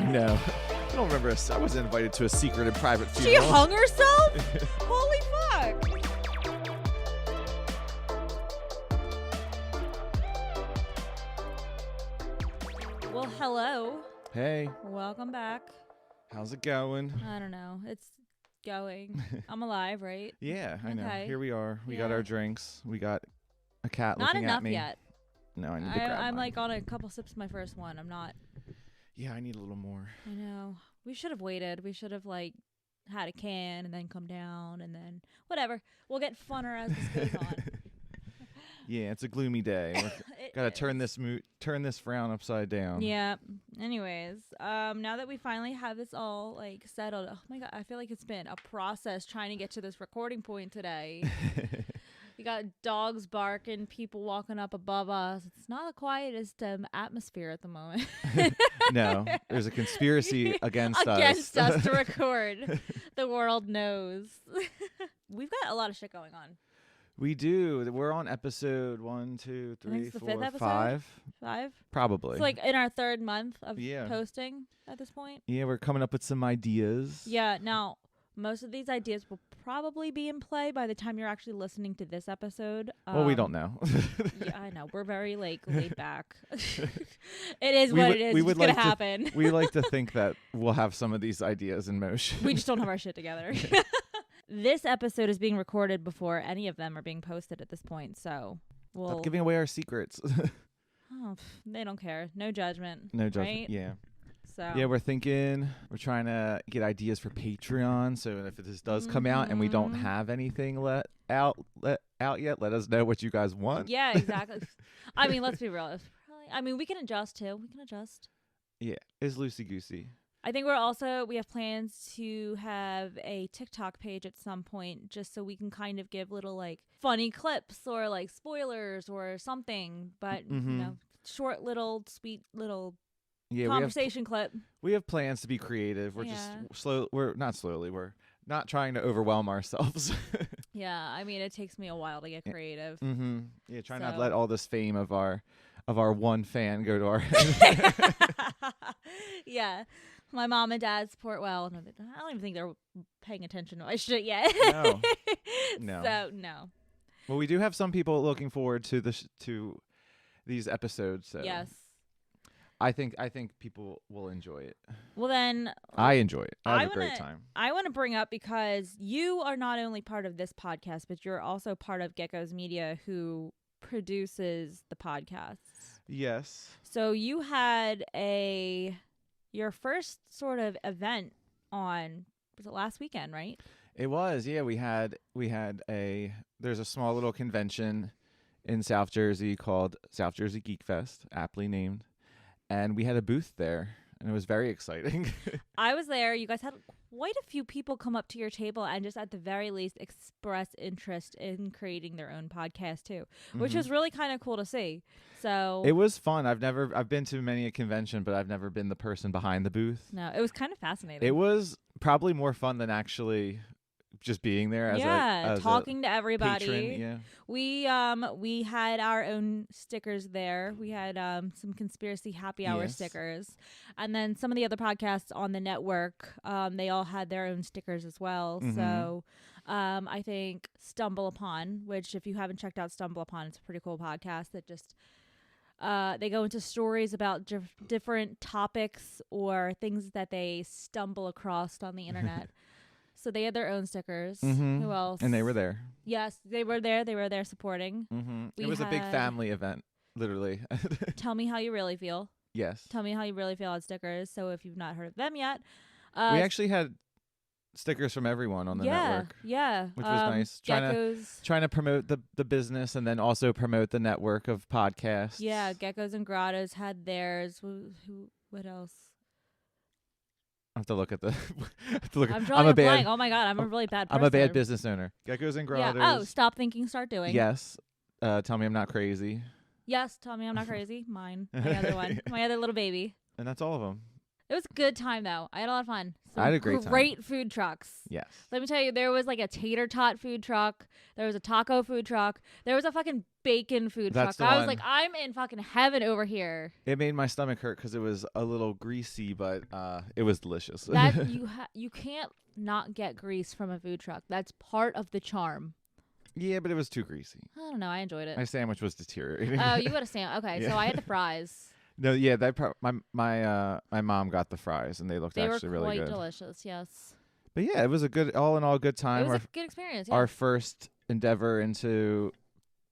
No. I don't remember. I wasn't invited to a secret and private She funeral. hung herself? Holy fuck. Well, hello. Hey, Welcome back. how's it going? I don't know. It's going. I'm alive, right? Yeah, I know. Okay. Here we are. We got Yeah. our drinks. We got a cat Not looking enough at me. yet. No, I need to grab I'm mine. like on a couple sips of my first one. I'm not. Yeah, I need a little more. I know. We should have waited. We should have like had a can and then come down and then whatever. We'll get funner as this goes on. Yeah, it's a gloomy day. Gotta turn this frown upside down. Yeah. Anyways, now that we finally have this all like settled, oh my god, I feel like it's been a process trying to get to this recording point today. We got dogs barking, people walking up above us. It's not the quietest atmosphere at the moment. No, there's a conspiracy against us to record. The world knows. We've got a lot of shit going on. We do. We're on episode 1, 2, 3, it's the 4, fifth episode? 5. 5? Probably. It's like in our third month of Yeah. posting at this point. Yeah, we're coming up with some ideas. Yeah, now most of these ideas will probably be in play by the time you're actually listening to this episode. Well, we don't know. Yeah, I know. We're very like laid back. It is what it is. It's gonna happen. We like to think that we'll have some of these ideas in motion. We just don't have our shit together. This episode is being recorded before any of them are being posted at this point, so we'll Stop giving away our secrets. they don't care. No judgment. No judgment. Right? Yeah. So Yeah, we're trying to get ideas for Patreon. So if this does come out and we don't have anything out yet, let us know what you guys want. Yeah, exactly. I mean, let's be real. We can adjust too. We can adjust. Yeah, it's loosey goosey. I think we have plans to have a TikTok page at some point just so we can kind of give little like funny clips or like spoilers or something, but short little sweet little conversation clip. We have plans to be creative. We're just slow. We're not trying to overwhelm ourselves. Yeah, I mean, it takes me a while to get creative. Mm-hmm. Yeah, try not to let all this fame of our one fan go to our head. Yeah. My mom and dad support well. No, I don't even think they're paying attention to my shit yet. No. So, no. Well, we do have some people looking forward to to these episodes. So yes. I think people will enjoy it. Well, then. I enjoy it. I have a great time. I want to bring up because you are not only part of this podcast, but you're also part of Gecko's Media, who produces the podcasts. Yes. So you had your first sort of event was it last weekend, right? It was. Yeah, we had there's a small little convention in South Jersey called South Jersey Geek Fest, aptly named, and we had a booth there, and it was very exciting. I was there. You guys had quite a few people come up to your table and just at the very least express interest in creating their own podcast too, which was really kind of cool to see. So it was fun. I've been to many a convention, but I've never been the person behind the booth. No, it was kind of fascinating. It was probably more fun than actually just being there as talking to everybody. Patron, yeah. We had our own stickers there. We had some conspiracy happy hour stickers, and then some of the other podcasts on the network, they all had their own stickers as well. So I think Stumble Upon, which if you haven't checked out Stumble Upon, it's a pretty cool podcast that just they go into stories about different topics or things that they stumble across on the internet. So they had their own stickers. Who else? And they were there. Yes, they were there. They were there supporting. It was a big family event, literally. Tell Me How You Really Feel. Yes. Tell Me How You Really Feel on stickers. So if you've not heard of them yet. We actually had stickers from everyone on the network. Yeah. Which was nice. Trying to promote the business and then also promote the network of podcasts. Yeah, Geckos and Grottos had theirs. What else? I have to look at the. I'm drawing a blank. Oh my god, I'm a really bad person. I'm a bad business owner. Geckos and Grottos. Yeah. Oh, Stop Thinking, Start Doing. Yes. Tell Me I'm Not Crazy. Yes, Tell Me I'm Not Crazy. Mine. My other one. My other little baby. And that's all of them. It was a good time, though. I had a lot of fun. I had a great time. Great food trucks. Yes. Let me tell you, there was like a tater tot food truck. There was a taco food truck. There was a fucking bacon food That's truck. the I was one. like, I'm in fucking heaven over here. It made my stomach hurt because it was a little greasy, but it was delicious. That you can't not get grease from a food truck. That's part of the charm. Yeah, but it was too greasy. I don't know. I enjoyed it. My sandwich was deteriorating. Oh, you got a sandwich. Okay, Yeah. so I had the fries. No, yeah, my mom got the fries and they looked actually were really quite good. delicious. Yes. But yeah, it was a good, all in all, good time. It was a good experience. Yeah. Our first endeavor into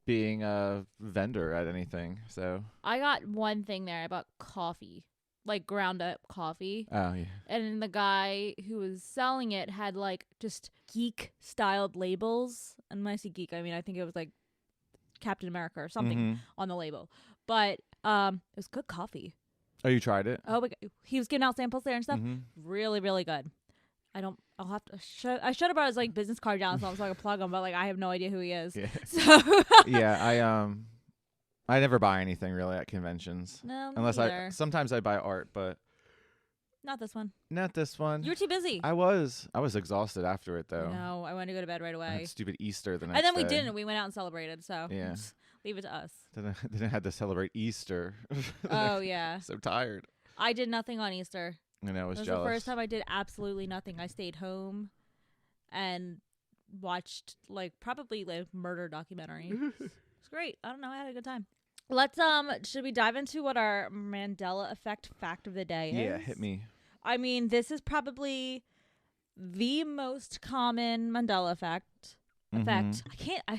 being a vendor at anything. So I got one thing there. I bought coffee, like ground up coffee. oh yeah, And the guy who was selling it had like just geek styled labels. And when I say geek, I mean I think it was like Captain America or something on the label. But it was good coffee. Oh, you tried it? Oh, he was giving out samples there and stuff. Really, really good. I'll have to. I should have brought his like business card down so I could plug him, but like I have no idea who he is. Yeah. So Yeah, I never buy anything really at conventions. No, me unless neither. sometimes I buy art, but Not this one. not this one. You were too busy. I was exhausted after it though. No, I wanted to go to bed right I away. had stupid Easter the next And then we day. didn't. We went out and celebrated. So Yeah. just leave it to us. Then I had to celebrate Easter. Oh yeah. So tired. I did nothing on Easter. I know, I was It was jealous. the first time I did absolutely nothing. I stayed home and watched like probably like murder documentary. It's great. I don't know. I had a good time. Let's should we dive into what our Mandela effect fact of the day is? Yeah, hit me. I mean, this is probably the most common Mandela effect. I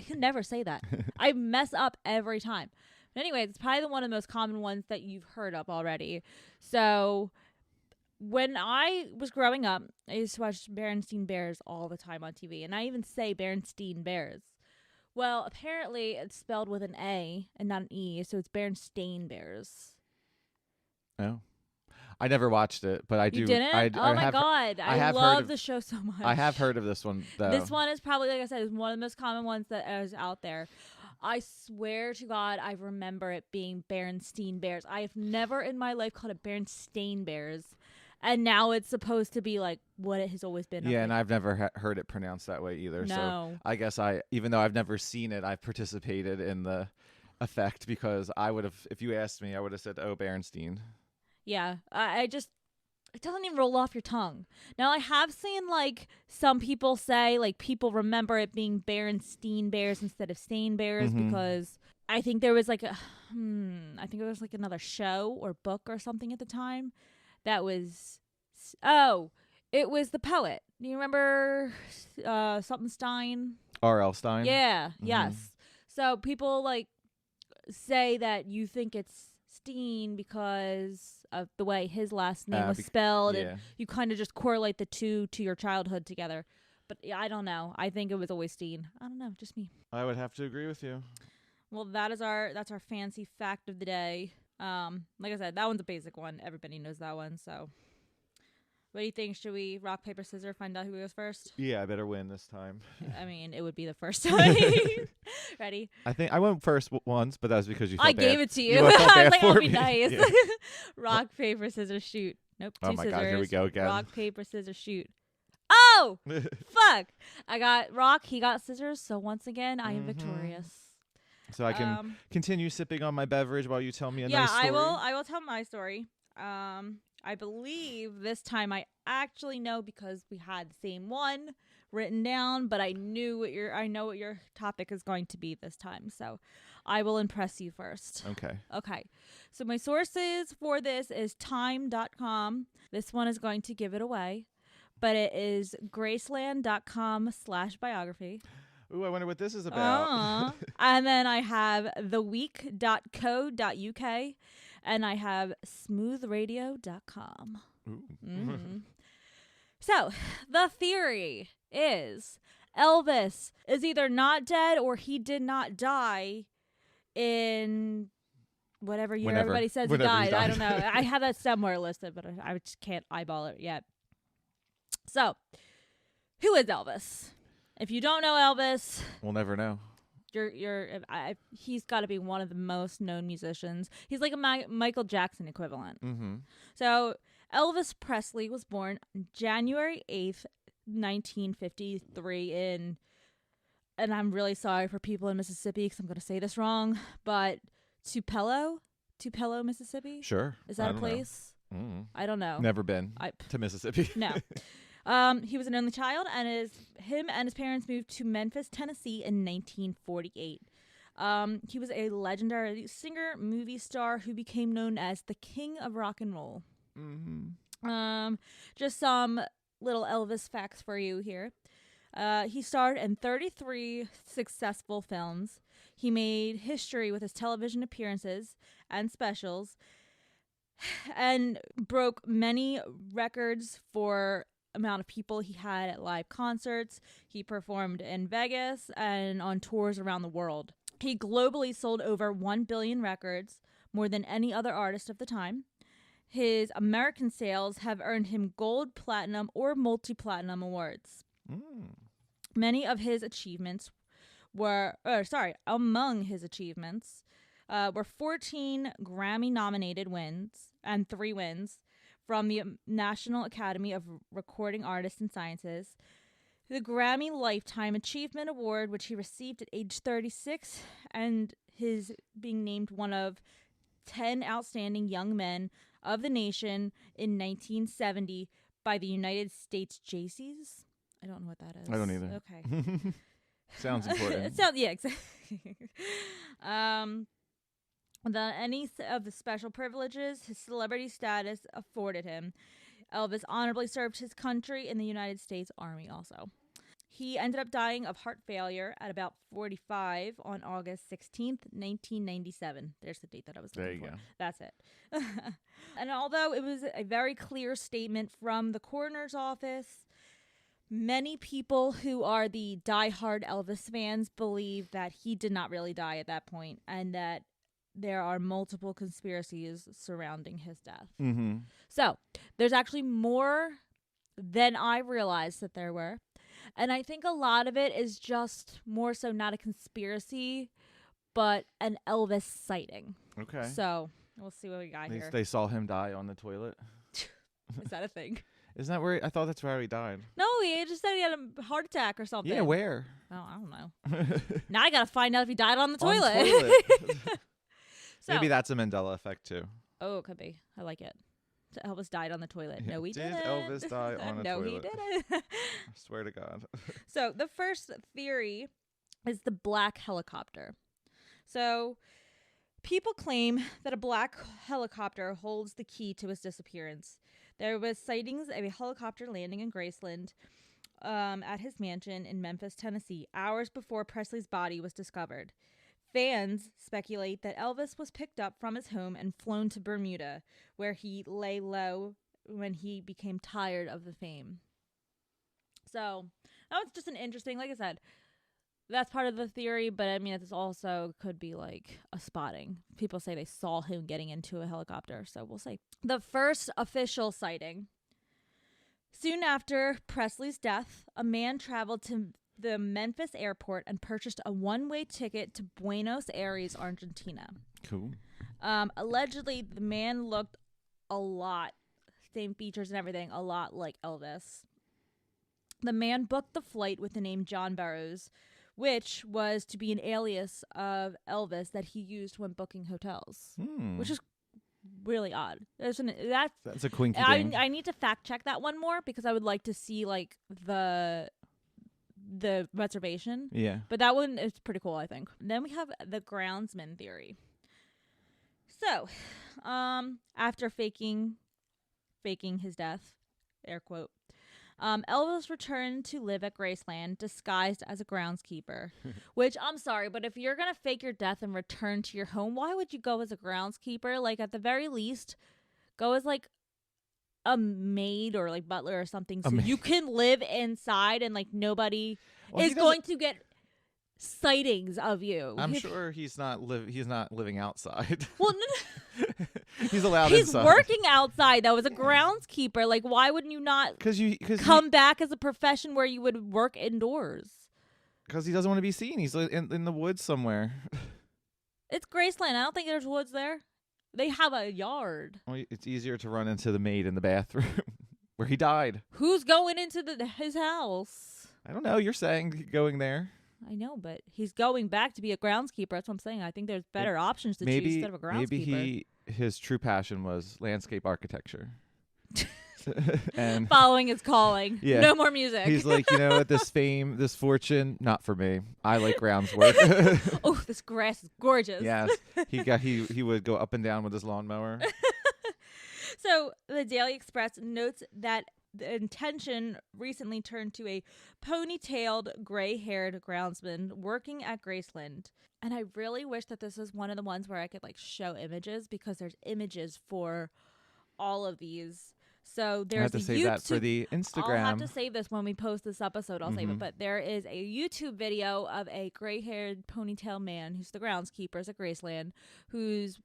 can never say that. I mess up every time. But anyway, it's probably one of the most common ones that you've heard of already. So when I was growing up, I used to watch Berenstain Bears all the time on TV. And I even say Berenstain Bears. Well, apparently it's spelled with an A and not an E. So it's Berenstain Bears. Oh. I never watched it, but I do. You didn't? I Oh my have, God. I I have heard love of- the show so much. I have heard of this one though. This one is probably, like I said, is one of the most common ones that is out there. I swear to God, I remember it being Berenstain Bears. I have never in my life called it Berenstain Bears. And now it's supposed to be like what it has always been. Yeah, and I've never heard it pronounced that way either. No. So I guess even though I've never seen it, I've participated in the effect because I would have, if you asked me, I would have said, "Oh, Berenstein." Yeah, I just, it doesn't even roll off your tongue. Now, I have seen like some people say like people remember it being Berenstain Bears instead of Stain Bears because I think there was like I think it was like another show or book or something at the time that was, it was the poet. Do you remember something Stein? R.L. Stein. Yeah, yes. So people like say that you think it's Steen because of the way his last name was spelled, and you kind of just correlate the two to your childhood together. But yeah, I don't know. I think it was always Steen. I don't know, just me. I would have to agree with you. Well, that's our fancy fact of the day. Like I said, that one's a basic one. Everybody knows that one. So, what do you think? Should we rock paper scissors? Find out who goes first. Yeah, I better win this time. I mean, it would be the first time. Ready? I think I went first once, but that was because you. I felt bad. gave it to you. You felt I bad was like, I'll for be me. nice. Yeah. Rock, paper, scissors, shoot. Nope. Oh two my scissors. God, here we go again. Rock, paper, scissors, shoot. Oh, fuck. I got rock. He got scissors. So once again, I am victorious. So I can continue sipping on my beverage while you tell me a yeah, nice story. I will tell my story. I believe this time I actually know because we had the same one written down, but I know what your topic is going to be this time. So I will impress you first. Okay. So my sources for this is time.com. This one is going to give it away, but it is graceland.com/biography. Ooh, I wonder what this is about. And then I have theweek.co.uk and I have smoothradio.com. So the theory is Elvis is either not dead or he did not die in whatever year everybody says he died. I don't know. I have that somewhere listed, but I just can't eyeball it yet. So who is Elvis? If you don't know Elvis, we'll never know. He's got to be one of the most known musicians. He's like a Michael Jackson equivalent. Mm-hmm. So Elvis Presley was born January 8th, 1953 in, and I'm really sorry for people in Mississippi because I'm going to say this wrong, but Tupelo, Mississippi? Sure. Is that a place? I don't know. Never been to Mississippi. No. He was an only child, and him and his parents moved to Memphis, Tennessee in 1948. He was a legendary singer, movie star who became known as the King of Rock and Roll. Just some little Elvis facts for you here. He starred in 33 successful films. He made history with his television appearances and specials, and broke many records for amount of people he had at live concerts. He performed in Vegas and on tours around the world. He globally sold over 1 billion records, more than any other artist of the time. His American sales have earned him gold, platinum, or multi-platinum awards. Many of his achievements among his achievements were 14 Grammy-nominated wins and 3 wins from the National Academy of Recording Artists and Sciences, the Grammy Lifetime Achievement Award, which he received at age 36, and his being named one of 10 outstanding young men of the nation in 1970 by the United States Jaycees. I don't know what that is. I don't either. Okay. Sounds important. Yeah, exactly. Without any of the special privileges his celebrity status afforded him, Elvis honorably served his country in the United States Army also. He ended up dying of heart failure at about 45 on August 16th, 1997. There's the date that I was looking for. There you go. That's it. And although it was a very clear statement from the coroner's office, many people who are the diehard Elvis fans believe that he did not really die at that point, and that there are multiple conspiracies surrounding his death. So there's actually more than I realized that there were. And I think a lot of it is just more so not a conspiracy, but an Elvis sighting. Okay. So we'll see what we got here. They saw him die on the toilet. Is that a thing? Isn't that where? I thought that's where he died. No, he just said he had a heart attack or something. Yeah, where? Oh, I don't know. Now I got to find out if he died on the On toilet. toilet. So, maybe that's a Mandela effect too. Oh, it could be. I like it. So Elvis died on the toilet. Yeah. No, he Did didn't. Elvis die on a no, toilet? he didn't. I swear to God. So the first theory is the black helicopter. So people claim that a black helicopter holds the key to his disappearance. There was sightings of a helicopter landing in Graceland at his mansion in Memphis, Tennessee, hours before Presley's body was discovered. Fans speculate that Elvis was picked up from his home and flown to Bermuda, where he lay low when he became tired of the fame. So that was just an interesting, like I said, that's part of the theory, but I mean, this also could be like a spotting. People say they saw him getting into a helicopter, so we'll see. The first official sighting. Soon after Presley's death, a man traveled to the Memphis airport and purchased a one-way ticket to Buenos Aires, Argentina. Cool. Allegedly, the man looked a lot, same features and everything, a lot like Elvis. The man booked the flight with the name John Burroughs, which was to be an alias of Elvis that he used when booking hotels, which is really odd. That's a quinky thing. I need to fact check that one more because I would like to see like the reservation. Yeah. But that one is pretty cool, I think. Then we have the groundsman theory. So, after faking his death, air quote, Elvis returned to live at Graceland disguised as a groundskeeper. Which, I'm sorry, but if you're going to fake your death and return to your home, why would you go as a groundskeeper? Like, at the very least, go as, like, a maid or, like, butler or something. So you can live inside and, like, nobody is going to get sightings of you. I'm sure he's not living outside. Well, no. He's allowed He's inside. working outside, though, as a groundskeeper. Like, why wouldn't you not come back as a profession where you would work indoors? Because he doesn't want to be seen. He's in the woods somewhere. It's Graceland. I don't think there's woods there. They have a yard. Well, it's easier to run into the maid in the bathroom where he died. Who's going into his house? I don't know. You're saying going there. I know, but he's going back to be a groundskeeper. That's what I'm saying. I think there's better options to choose instead of a groundskeeper. Maybe his true passion was landscape architecture. And following his calling. Yeah. No more music. He's like, you know what, this fame, this fortune, not for me. I like grounds work. Oh, this grass is gorgeous. Yes. He would go up and down with his lawnmower. So the Daily Express notes that the intention recently turned to a ponytailed, gray-haired groundsman working at Graceland. And I really wish that this is one of the ones where I could like show images, because there's images for all of these. So there's I have to save that for the Instagram. I'll have to save this when we post this episode. I'll save it. But there is a YouTube video of a gray-haired ponytail man who's the groundskeepers at Graceland, who's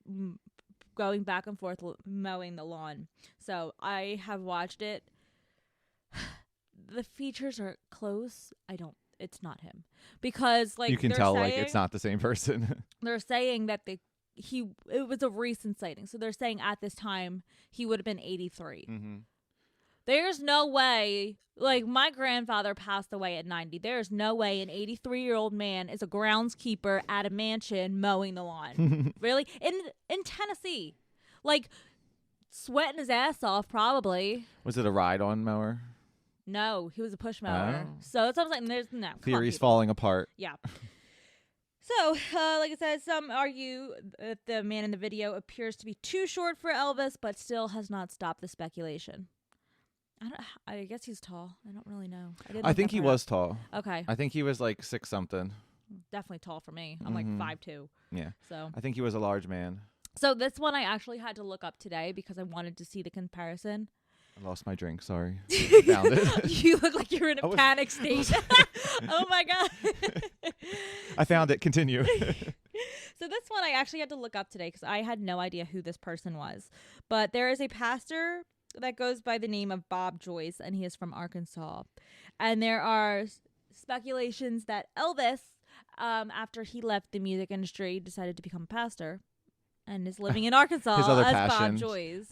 going back and forth mowing the lawn. So I have watched it. The features are close. It's not him, because like you can tell saying, like it's not the same person. They're saying that it was a recent sighting. So they're saying at this time he would have been 83. Mm-hmm. There's no way, like my grandfather passed away at 90. There's no way an 83-year-old man is a groundskeeper at a mansion mowing the lawn. Really? In Tennessee. Like sweating his ass off probably. Was it a ride-on mower? No, he was a push mower. Oh. So that's what I'm saying. There's no. Theory's falling apart. Yeah. So, like I said, some argue that the man in the video appears to be too short for Elvis, but still has not stopped the speculation. I guess he's tall. I don't really know. I think he was tall. Okay. I think he was like 6 something. Definitely tall for me. I'm like 5'2". Yeah. So I think he was a large man. So this one I actually had to look up today because I wanted to see the comparison. I lost my drink. Sorry. Found it. You look like you're in a panic state. Oh my God. I found it. Continue. So this one I actually had to look up today because I had no idea who this person was. But there is a pastor that goes by the name of Bob Joyce, and he is from Arkansas. And there are speculations that Elvis, after he left the music industry, decided to become a pastor. And is living in Arkansas his other as passion. Bob Joyce.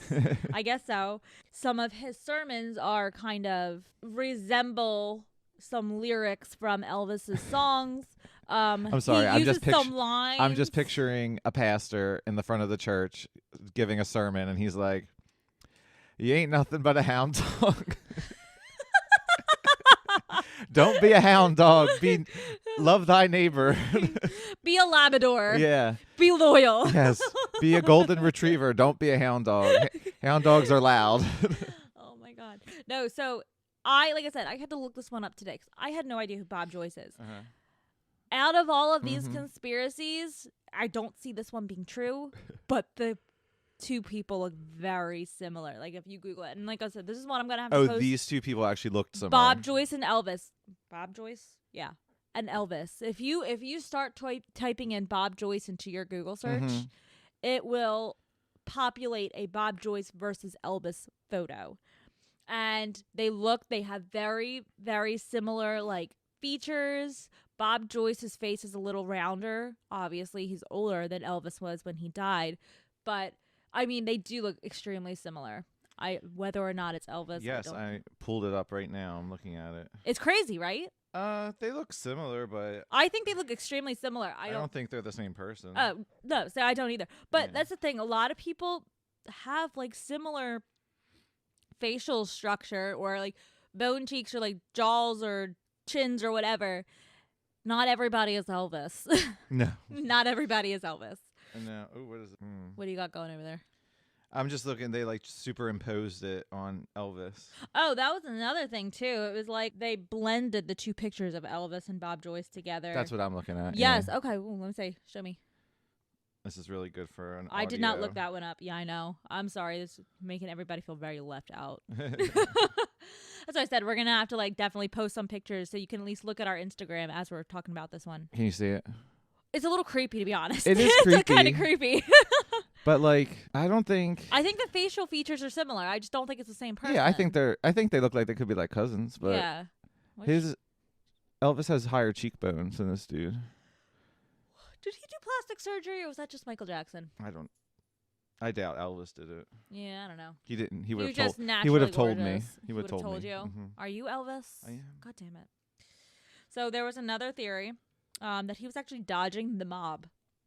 I guess so. Some of his sermons are kind of resemble some lyrics from Elvis's songs. I'm sorry. He uses some lines. I'm just picturing a pastor in the front of the church giving a sermon, and he's like, "You ain't nothing but a hound dog." Don't be a hound dog. Love thy neighbor. Be a Labrador. Yeah. Be loyal. Yes. Be a golden retriever. Don't be a hound dog. Hound dogs are loud. Oh my God. No, so like I said, I had to look this one up today because I had no idea who Bob Joyce is. Uh-huh. Out of all of these conspiracies, I don't see this one being true, but the two people look very similar. Like if you Google it, and like I said, this is what I'm gonna have to post. Oh, these two people actually looked similar. Bob Joyce and Elvis. Bob Joyce, yeah, and Elvis. If you start typing in Bob Joyce into your Google search, it will populate a Bob Joyce versus Elvis photo, and they have very, very similar like features. Bob Joyce's face is a little rounder. Obviously, he's older than Elvis was when he died, but I mean, they do look extremely similar. Whether or not it's Elvis. Yes, I pulled it up right now. I'm looking at it. It's crazy, right? They look similar, but I think they look extremely similar. I don't think they're the same person. No, so I don't either. But that's the thing. A lot of people have like similar facial structure or like bone cheeks or like jaws or chins or whatever. Not everybody is Elvis. No. Not everybody is Elvis. And now, what is it? What do you got going over there? I'm just looking. They like superimposed it on Elvis. Oh, that was another thing too. It was like they blended the two pictures of Elvis and Bob Joyce together. That's what I'm looking at. Yes. Yeah. Okay. Ooh, let me see. Show me. This is really good for an I did not look that one up. Yeah, I know. I'm sorry. This is making everybody feel very left out. That's what I said. We're going to have to like definitely post some pictures so you can at least look at our Instagram as we're talking about this one. Can you see it? It's a little creepy, to be honest. It is creepy. It's kind of creepy. But like, I think the facial features are similar. I just don't think it's the same person. Yeah, I think they look like they could be like cousins, but yeah. Elvis has higher cheekbones than this dude. Did he do plastic surgery or was that just Michael Jackson? I don't I doubt Elvis did it. Yeah, I don't know. He didn't. He would was have told. just naturally He would have told me. gorgeous. He would have told me. you. Mm-hmm. Are you Elvis? I am. God damn it. So there was another theory that he was actually dodging the mob.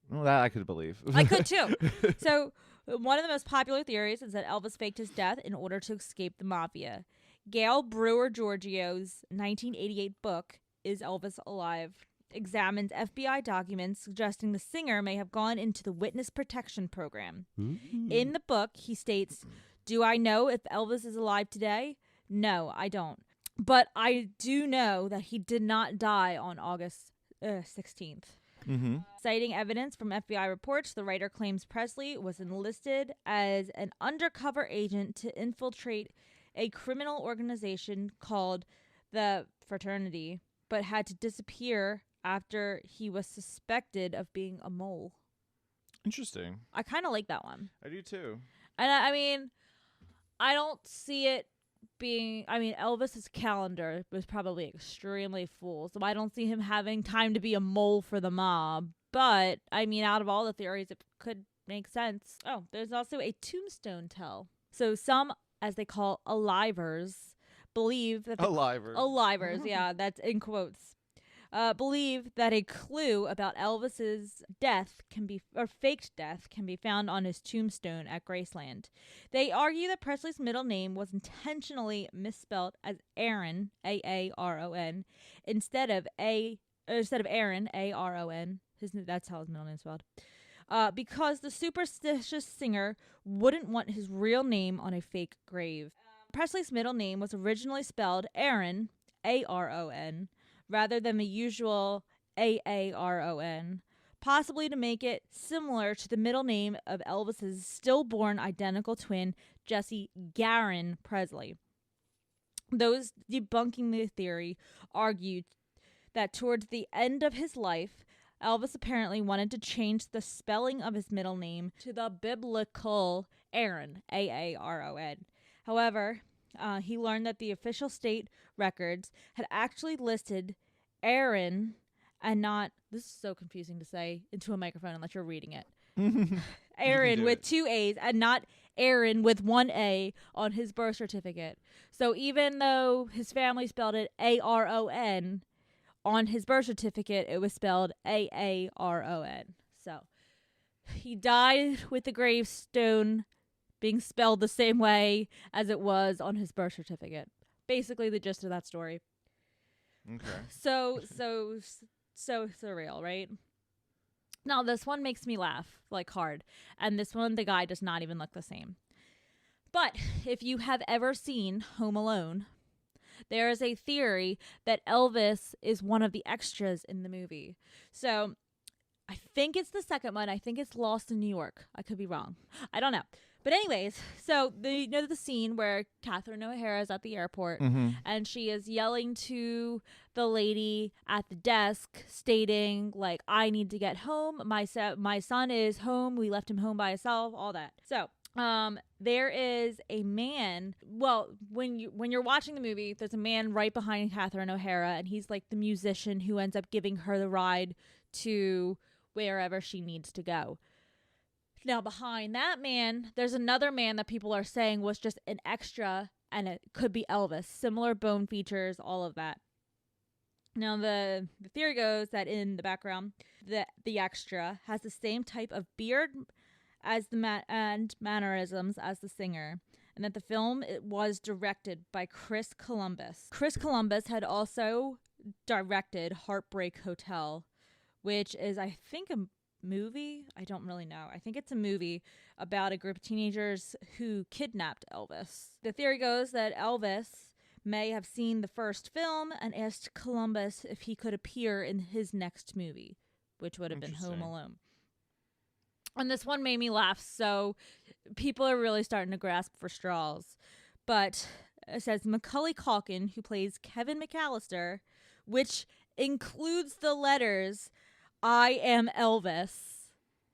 Well, that I could believe. I could too. So one of the most popular theories is that Elvis faked his death in order to escape the mafia. Gail Brewer Giorgio's 1988 book, Is Elvis Alive?, examines FBI documents suggesting the singer may have gone into the witness protection program. In the book, he states, "Do I know if Elvis is alive today? No, I don't. But I do know that he did not die on August 16th. Mm-hmm. Citing evidence from FBI reports, the writer claims Presley was enlisted as an undercover agent to infiltrate a criminal organization called the Fraternity, but had to disappear after he was suspected of being a mole." Interesting. I kind of like that one. I do too. And I mean, I don't see it being, I mean, Elvis's calendar was probably extremely full, so I don't see him having time to be a mole for the mob. But, I mean, out of all the theories, it could make sense. Oh, there's also a tombstone tell. So some, as they call alivers, believe that alivers, yeah, that's in quotes, believe that a clue about Elvis's death faked death can be found on his tombstone at Graceland. They argue that Presley's middle name was intentionally misspelled as Aaron, Aaron, instead of Aaron, Aron. That's how his middle name is spelled. Because the superstitious singer wouldn't want his real name on a fake grave. Presley's middle name was originally spelled Aaron, Aron, rather than the usual Aaron, possibly to make it similar to the middle name of Elvis's stillborn identical twin, Jesse Garin Presley. Those debunking the theory argued that towards the end of his life, Elvis apparently wanted to change the spelling of his middle name to the biblical Aaron, Aaron. However, he learned that the official state records had actually listed Aaron and not, this is so confusing to say into a microphone unless you're reading it, Aaron with 2 A's and not Aaron with 1 A on his birth certificate. So even though his family spelled it Aron, on his birth certificate it was spelled Aaron. So he died with the gravestone being spelled the same way as it was on his birth certificate. Basically the gist of that story. Okay. So surreal, right? Now this one makes me laugh like hard, and this one the guy does not even look the same. But if you have ever seen Home Alone, there is a theory that Elvis is one of the extras in the movie. So I think it's the second one. I think it's Lost in New York. I could be wrong. I don't know. But anyways, so you know the scene where Catherine O'Hara is at the airport and she is yelling to the lady at the desk stating, like, I need to get home. My son is home. We left him home by himself, all that. So there is a man. Well, when you're watching the movie, there's a man right behind Catherine O'Hara, and he's like the musician who ends up giving her the ride to wherever she needs to go. Now, behind that man, there's another man that people are saying was just an extra, and it could be Elvis. Similar bone features, all of that. Now, the theory goes that in the background, the extra has the same type of beard as and mannerisms as the singer, and that the film was directed by Chris Columbus. Chris Columbus had also directed Heartbreak Hotel, which is, I think, a movie. I don't really know. I think it's a movie about a group of teenagers who kidnapped Elvis. The theory goes that Elvis may have seen the first film and asked Columbus if he could appear in his next movie, which would have been Home Alone. And this one made me laugh, so people are really starting to grasp for straws. But it says Macaulay Culkin, who plays Kevin McAllister, which includes the letters I am Elvis.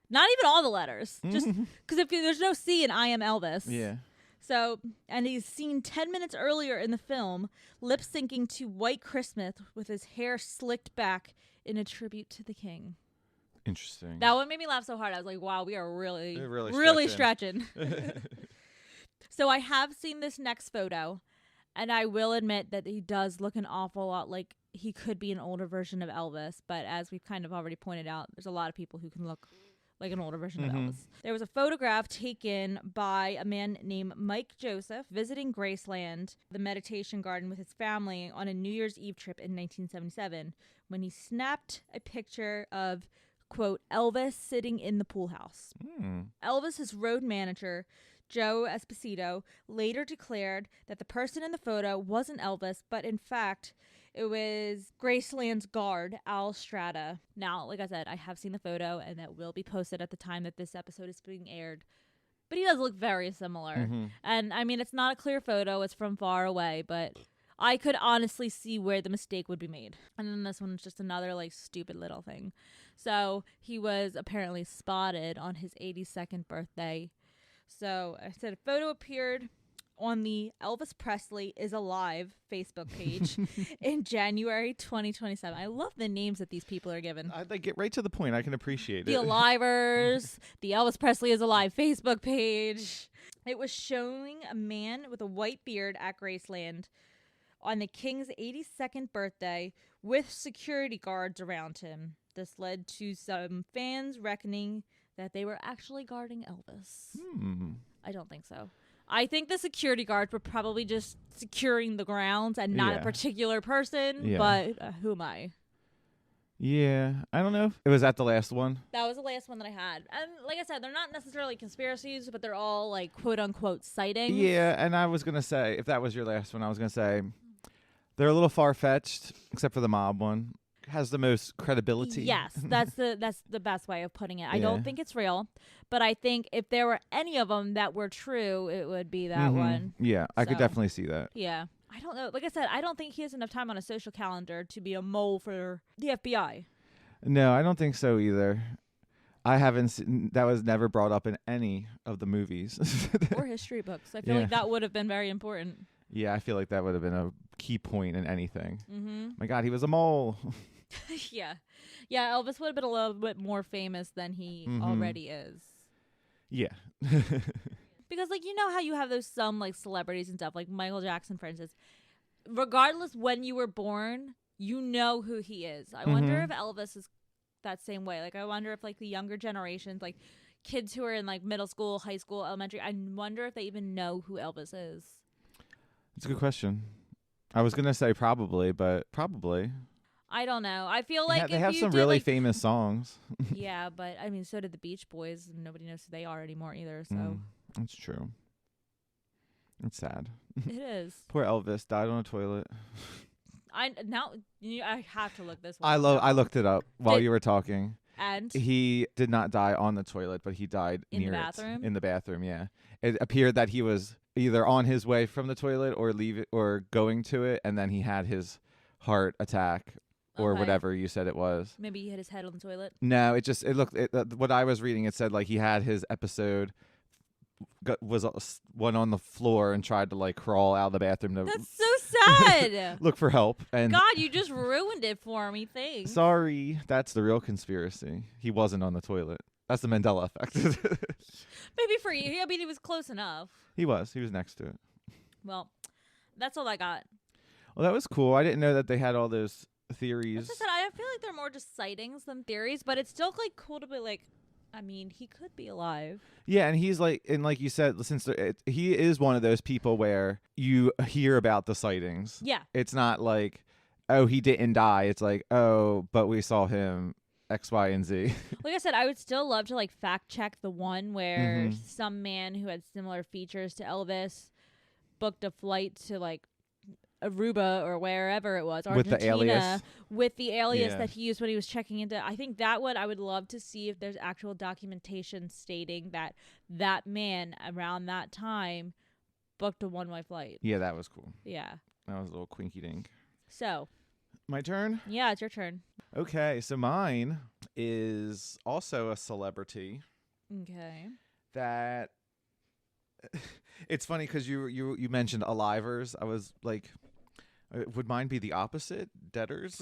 Not even all the letters. Just because if there's no C in I am Elvis. Yeah. So, and he's seen 10 minutes earlier in the film, lip syncing to White Christmas with his hair slicked back in a tribute to the king. Interesting. That one made me laugh so hard. I was like, wow, we are really, They're really really stretching. stretching. So I have seen this next photo, and I will admit that he does look an awful lot like he could be an older version of Elvis. But as we've kind of already pointed out, there's a lot of people who can look like an older version of Elvis. There was a photograph taken by a man named Mike Joseph visiting Graceland, the meditation garden, with his family on a New Year's Eve trip in 1977 when he snapped a picture of, quote, Elvis sitting in the pool house. Elvis's road manager, Joe Esposito, later declared that the person in the photo wasn't Elvis, but in fact, it was Graceland's guard, Al Strata. Now, like I said, I have seen the photo, and that will be posted at the time that this episode is being aired. But he does look very similar. And, I mean, it's not a clear photo. It's from far away, but I could honestly see where the mistake would be made. And then this one's just another, like, stupid little thing. So, he was apparently spotted on his 82nd birthday. So, I said a photo appeared on the Elvis Presley is Alive Facebook page in January 2027. I love the names that these people are given. I'd like get right to the point. I can appreciate the it. Alivers, the Elvis Presley is Alive Facebook page. It was showing a man with a white beard at Graceland on the King's 82nd birthday with security guards around him. This led to some fans reckoning that they were actually guarding Elvis. I don't think so. I think the security guards were probably just securing the grounds and not a particular person, but who am I? Yeah, I don't know. It was at the last one. That was the last one that I had. And like I said, they're not necessarily conspiracies, but they're all like quote-unquote sightings. Yeah, and I was going to say, if that was your last one, I was going to say they're a little far-fetched, except for the mob one. Has the most credibility. Yes, that's the best way of putting it. I don't think it's real, but I think if there were any of them that were true, it would be that one. Yeah, I could definitely see that. Yeah. I don't know. Like I said, I don't think he has enough time on a social calendar to be a mole for the FBI. No, I don't think so either. I haven't seen, that was never brought up in any of the movies. Or history books. I feel like that would have been very important. Yeah, I feel like that would have been a key point in anything. My God, he was a mole. Yeah. Yeah, Elvis would have been a little bit more famous than he already is. Yeah. Because, like, you know how you have those some, like, celebrities and stuff, like Michael Jackson, for instance. Regardless when you were born, you know who he is. I wonder if Elvis is that same way. Like, I wonder if, like, the younger generations, like, kids who are in, like, middle school, high school, elementary, I wonder if they even know who Elvis is. That's a good question. I was going to say probably, but probably. I don't know. I feel like they have some really like, famous songs. Yeah, but I mean, so did the Beach Boys. And nobody knows who they are anymore either. So that's true. It's sad. It is. Poor Elvis died on a toilet. I have to look this one. I looked it up while you were talking. And he did not die on the toilet, but he died near the bathroom. In the bathroom, yeah. It appeared that he was either on his way from the toilet or going to it, and then he had his heart attack. Or whatever you said it was. Maybe he hit his head on the toilet. No, what I was reading, it said like he had his episode, went on the floor and tried to like crawl out of the bathroom to. That's so sad. Look for help. And God, you just ruined it for me. Thanks. Sorry, that's the real conspiracy. He wasn't on the toilet. That's the Mandela effect. Maybe for you. I mean, he was close enough. He was next to it. Well, that's all I got. Well, that was cool. I didn't know that they had all those theories. As I said, I feel like they're more just sightings than theories, but it's still like cool to be like, I mean, he could be alive. Yeah, and he's like, and like you said, since he is one of those people where you hear about the sightings. Yeah. It's not like, oh, he didn't die. It's like, oh, but we saw him X, Y, and Z. Like I said, I would still love to like fact check the one where some man who had similar features to Elvis booked a flight to like Aruba or wherever it was, Argentina, with the alias that he used when he was checking into. I think that one I would love to see if there's actual documentation stating that that man around that time booked a one-way flight. Yeah, that was cool. Yeah. That was a little quinky dink. So. My turn? Yeah, it's your turn. Okay, so mine is also a celebrity. Okay. That it's funny because you mentioned Alivers. I was like, would mine be the opposite? Deaders?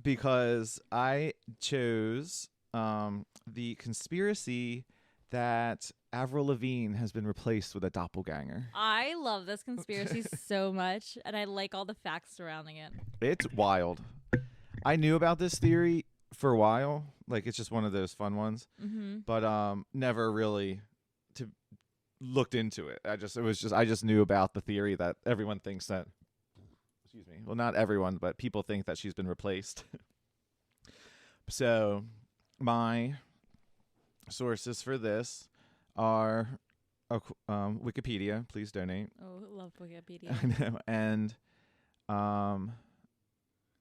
because I chose the conspiracy that Avril Lavigne has been replaced with a doppelganger. I love this conspiracy so much, and I like all the facts surrounding it. It's wild. I knew about this theory for a while. Like, it's just one of those fun ones. Mm-hmm. But never really looked into it. I just knew about the theory that everyone thinks that, excuse me, well, not everyone, but people think that she's been replaced. So my sources for this are Wikipedia. Please donate. Oh, I love Wikipedia. I know. And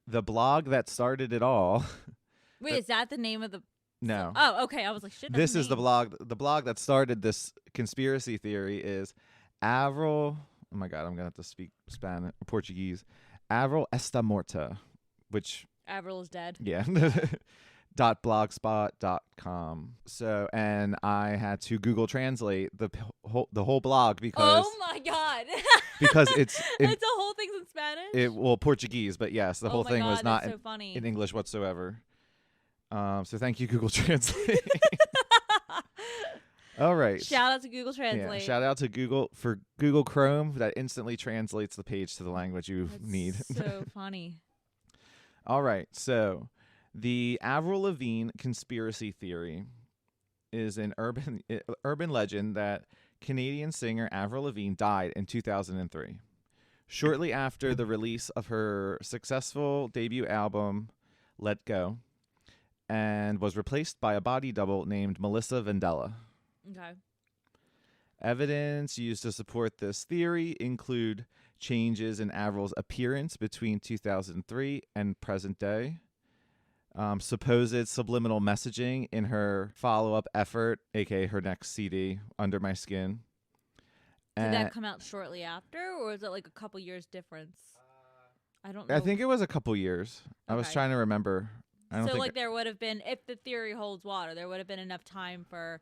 the blog that started it all. Wait, is that the name of the... No. Oh, okay. I was like, shit. This is the blog. The blog that started this conspiracy theory is Avril. Oh my God, I'm gonna have to speak Spanish, Portuguese. Avril está morta, which Avril is dead. yeah. .blogspot.com. So, and I had to Google Translate the whole blog because oh my God, because it's the whole thing's in Spanish. Portuguese, but yes, the whole thing was not so funny. in English whatsoever. So thank you, Google Translate. All right. Shout out to Google Translate. Yeah, shout out to Google for Google Chrome that instantly translates the page to the language you need. So funny. All right. So the Avril Lavigne conspiracy theory is an urban legend that Canadian singer Avril Lavigne died in 2003, shortly after the release of her successful debut album, Let Go, and was replaced by a body double named Melissa Vandella. Okay. Evidence used to support this theory include changes in Avril's appearance between 2003 and present day, supposed subliminal messaging in her follow-up effort, aka her next CD, Under My Skin. Did that come out shortly after, or is it like a couple years difference? I don't know. I think it was a couple years. I was trying to remember. There would have been, if the theory holds water, there would have been enough time for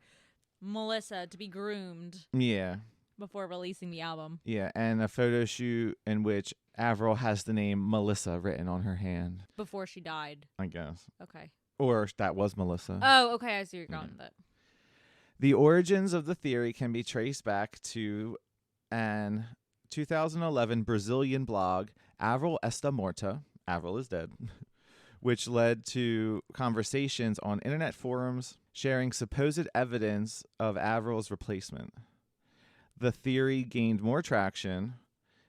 Melissa to be groomed. Yeah. Before releasing the album. Yeah, and a photo shoot in which Avril has the name Melissa written on her hand. Before she died. I guess. Okay. Or that was Melissa. Oh, okay. I see where you're going with it. The origins of the theory can be traced back to an 2011 Brazilian blog, Avril está morta, Avril is dead, which led to conversations on internet forums sharing supposed evidence of Avril's replacement. The theory gained more traction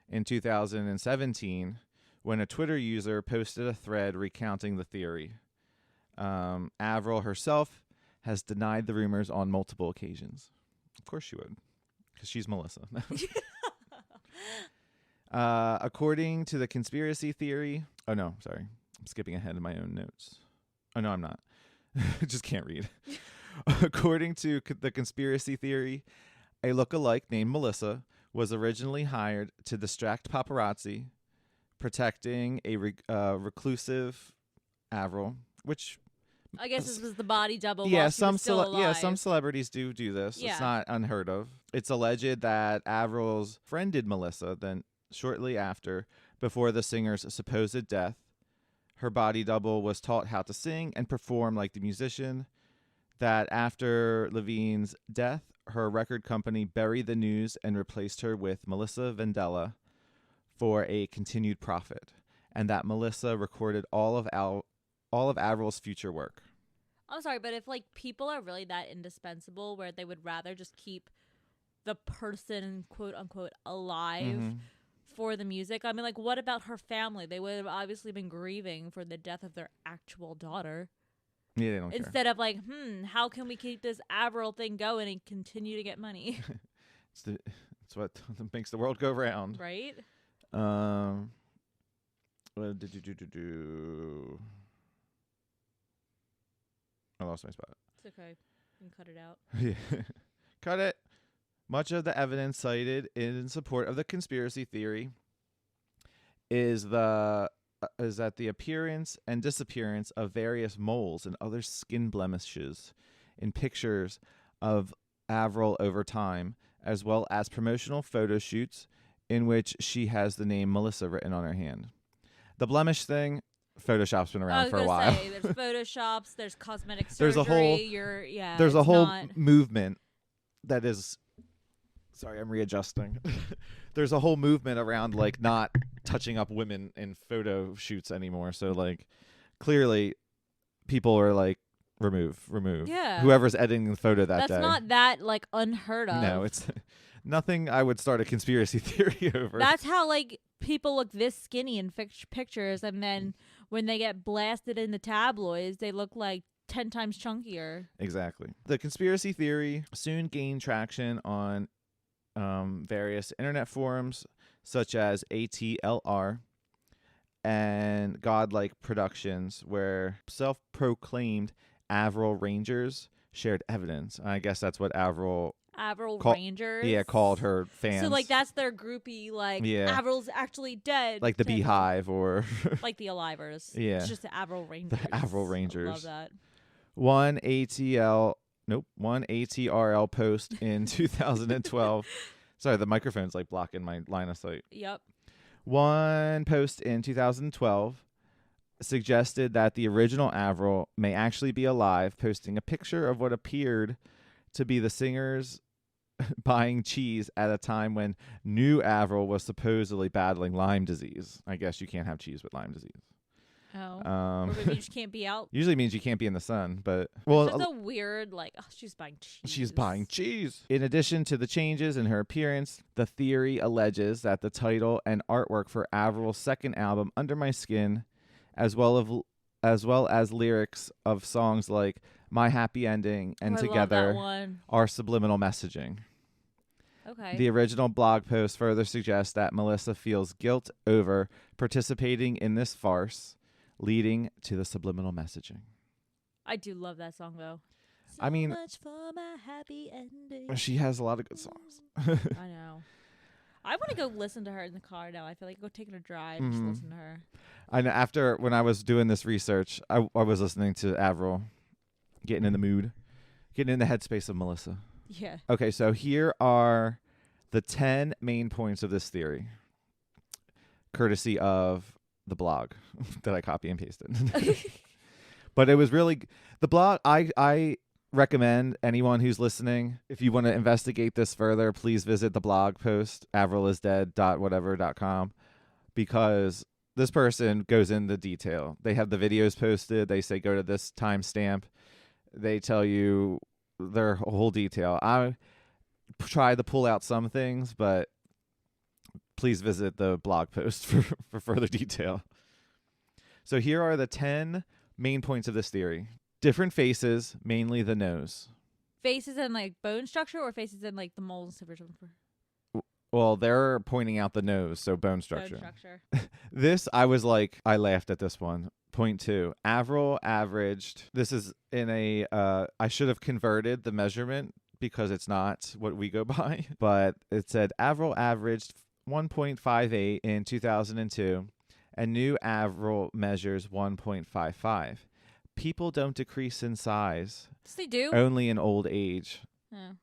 in 2017 when a Twitter user posted a thread recounting the theory. Avril herself has denied the rumors on multiple occasions. Of course she would, because she's Melissa. According to the conspiracy theory... Oh, no, sorry. I'm skipping ahead in my own notes. Oh, no, I'm not. Just can't read. According to the conspiracy theory, a lookalike named Melissa was originally hired to distract paparazzi, protecting a reclusive Avril, which... I guess this was the body double. Yeah, while she was still alive. some celebrities do this. Yeah. It's not unheard of. It's alleged that Avril's friended Melissa then shortly after, before the singer's supposed death. Her body double was taught how to sing and perform like the musician. That after Lavigne's death, her record company buried the news and replaced her with Melissa Vandella for a continued profit, and that Melissa recorded all of Avril's future work. I'm sorry, but if people are really that indispensable, where they would rather just keep the person quote unquote alive for the music, I mean, what about her family? They would have obviously been grieving for the death of their actual daughter. Yeah, they don't care. Instead of how can we keep this Avril thing going and continue to get money? It's what makes the world go round, right? What did you do? I lost my spot. It's okay. You can cut it out. Yeah. Cut it. Much of the evidence cited in support of the conspiracy theory is that the appearance and disappearance of various moles and other skin blemishes in pictures of Avril over time, as well as promotional photo shoots in which she has the name Melissa written on her hand. The blemish thing, Photoshop's been I around was for a gonna while. say there's photoshops, there's cosmetic surgery. There's a whole there's a it's whole not, movement that is. Sorry, I'm readjusting. There's a whole movement around like not touching up women in photo shoots anymore. So like clearly people are like remove. Yeah. Whoever's editing the photo that that's day. not that like unheard of. No, it's nothing I would start a conspiracy theory over. That's how like people look this skinny in pictures, and then when they get blasted in the tabloids, they look like 10 times chunkier. Exactly. The conspiracy theory soon gained traction on various internet forums such as ATLR and Godlike Productions, where self-proclaimed Avril Rangers shared evidence. I guess that's what Avril Rangers. called her fans. So like that's their groupie, like Avril's actually dead. Like the Beehive or like the Alivers. Yeah. It's just the Avril Rangers. The Avril Rangers. I love that. One ATRL post in 2012. Sorry, the microphone's like blocking my line of sight. Yep. One post in 2012 suggested that the original Avril may actually be alive, posting a picture of what appeared to be the singers buying cheese at a time when new Avril was supposedly battling Lyme disease. I guess you can't have cheese with Lyme disease. Oh. Or maybe you just can't be out. Usually means you can't be in the sun, but it's just a weird like, oh, she's buying cheese. She's buying cheese. In addition to the changes in her appearance, the theory alleges that the title and artwork for Avril's second album, Under My Skin, as well as lyrics of songs like My Happy Ending and Together are subliminal messaging. Okay. The original blog post further suggests that Melissa feels guilt over participating in this farce, leading to the subliminal messaging. I do love that song though. I mean, much for my happy ending. She has a lot of good songs. I know. I want to go listen to her in the car now. I feel like go take a drive and just listen to her. I know. When I was doing this research, I was listening to Avril, getting in the mood, getting in the headspace of Melissa. Yeah. Okay, so here are the 10 main points of this theory, courtesy of the blog that I copy and pasted. But it was really the blog. I recommend anyone who's listening, if you want to investigate this further, please visit the blog post avrilisdead.whatever.com, because this person goes into detail. They have the videos posted. They say go to this timestamp. They tell you their whole detail. I try to pull out some things, but please visit the blog post for further detail. So here are the 10 main points of this theory. Different faces, mainly the nose. Faces in like bone structure, or faces in like the moles? Well, they're pointing out the nose, so bone structure. Bone structure. This, I was like, I laughed at this one. Point 2. Avril averaged, this is in a, I should have converted the measurement because it's not what we go by, but it said Avril averaged 1.58 in 2002, and new Avril measures 1.55. People don't decrease in size. Yes, they do. Only in old age. Oh.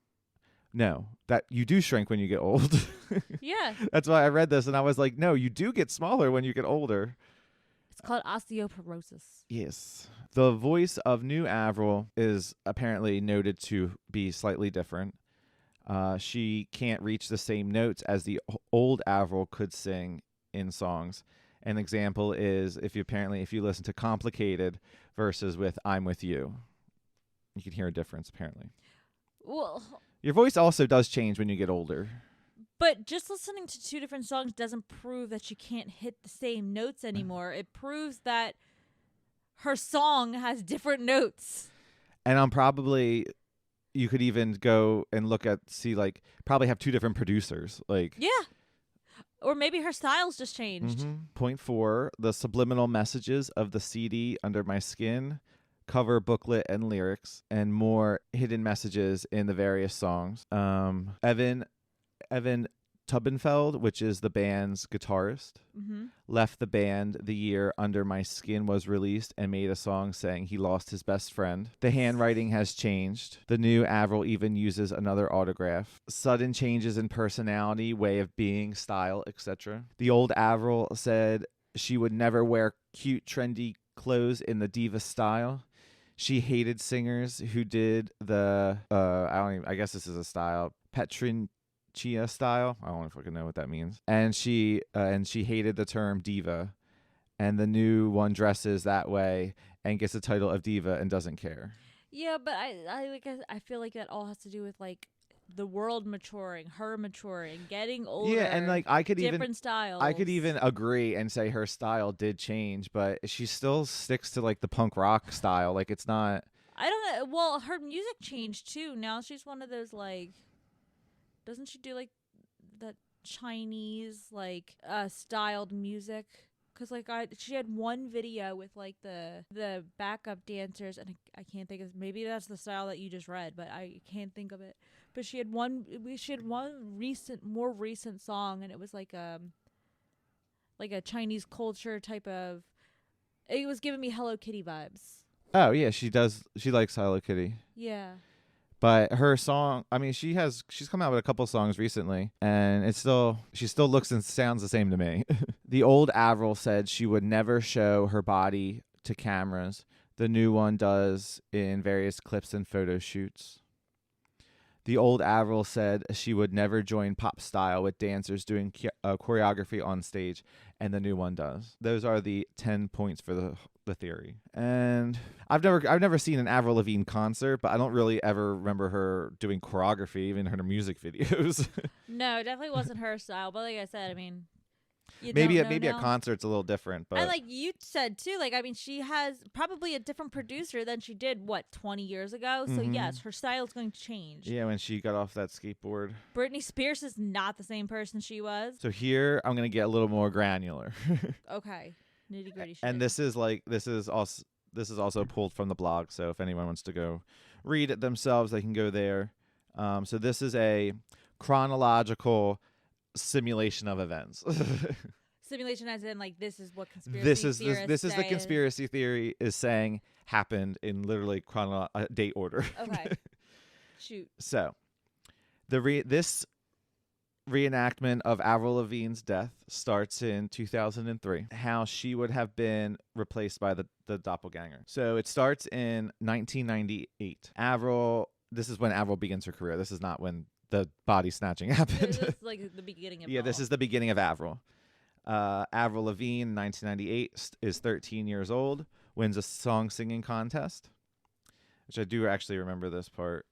No, that you do shrink when you get old. Yeah. That's why I read this and I was like, no, you do get smaller when you get older. It's called osteoporosis. Yes. The voice of new Avril is apparently noted to be slightly different. She can't reach the same notes as the old Avril could sing in songs. An example is if you listen to Complicated versus with I'm With You, you can hear a difference apparently. Well, your voice also does change when you get older. But just listening to two different songs doesn't prove that she can't hit the same notes anymore. It proves that her song has different notes. And you could even go and probably have two different producers. Yeah. Or maybe her style's just changed. Mm-hmm. Point 4, the subliminal messages of the CD Under My Skin, cover booklet and lyrics, and more hidden messages in the various songs. Evan Tubenfeld, which is the band's guitarist, left the band the year Under My Skin was released and made a song saying he lost his best friend. The handwriting has changed. The new Avril even uses another autograph. Sudden changes in personality, way of being, style, etc. The old Avril said She would never wear cute, trendy clothes in the diva style. She hated singers who did the I guess this is a style, Petrinchia style. I don't fucking know what that means. And she hated the term diva. And the new one dresses that way and gets the title of diva and doesn't care. Yeah, but I feel like that all has to do with like the world maturing, her maturing, getting older. Yeah, and like different styles. I could even agree and say her style did change, but she still sticks to like the punk rock style. Like it's not. I don't know. Well, her music changed too. Now she's one of those like, doesn't she do like that Chinese like styled music? Cause like she had one video with like the backup dancers, and I can't think of, maybe that's the style that you just read, but I can't think of it. But she had one more recent song, and it was like a Chinese culture type of. It was giving me Hello Kitty vibes. Oh yeah, she does. She likes Hello Kitty. Yeah. But her song, I mean, she's come out with a couple songs recently, and she still looks and sounds the same to me. The old Avril said she would never show her body to cameras. The new one does in various clips and photo shoots. The old Avril said she would never join pop style with dancers doing choreography on stage, and the new one does. Those are the 10 points for the theory. And I've never seen an Avril Lavigne concert, but I don't really ever remember her doing choreography, even in her music videos. No, it definitely wasn't her style. But like I said, I mean, maybe a concert's a little different, but and like you said too, like I mean, she has probably a different producer than she did 20 years ago. So yes, her style is going to change. Yeah, when she got off that skateboard. Britney Spears is not the same person she was. So here I'm gonna get a little more granular. Okay, nitty gritty shit. And this is also pulled from the blog. So if anyone wants to go read it themselves, they can go there. So this is a chronological simulation of events. Simulation as in like this is what conspiracy this is the conspiracy theory is saying happened in literally date order. Okay. Shoot. So this reenactment of Avril Lavigne's death starts in 2003, how she would have been replaced by the doppelganger. So it starts in 1998. This is when Avril begins her career. This is not when the body snatching happened. This is like the beginning of this is the beginning of Avril. Avril Lavigne in 1998 is 13 years old, wins a song singing contest, which I do actually remember this part.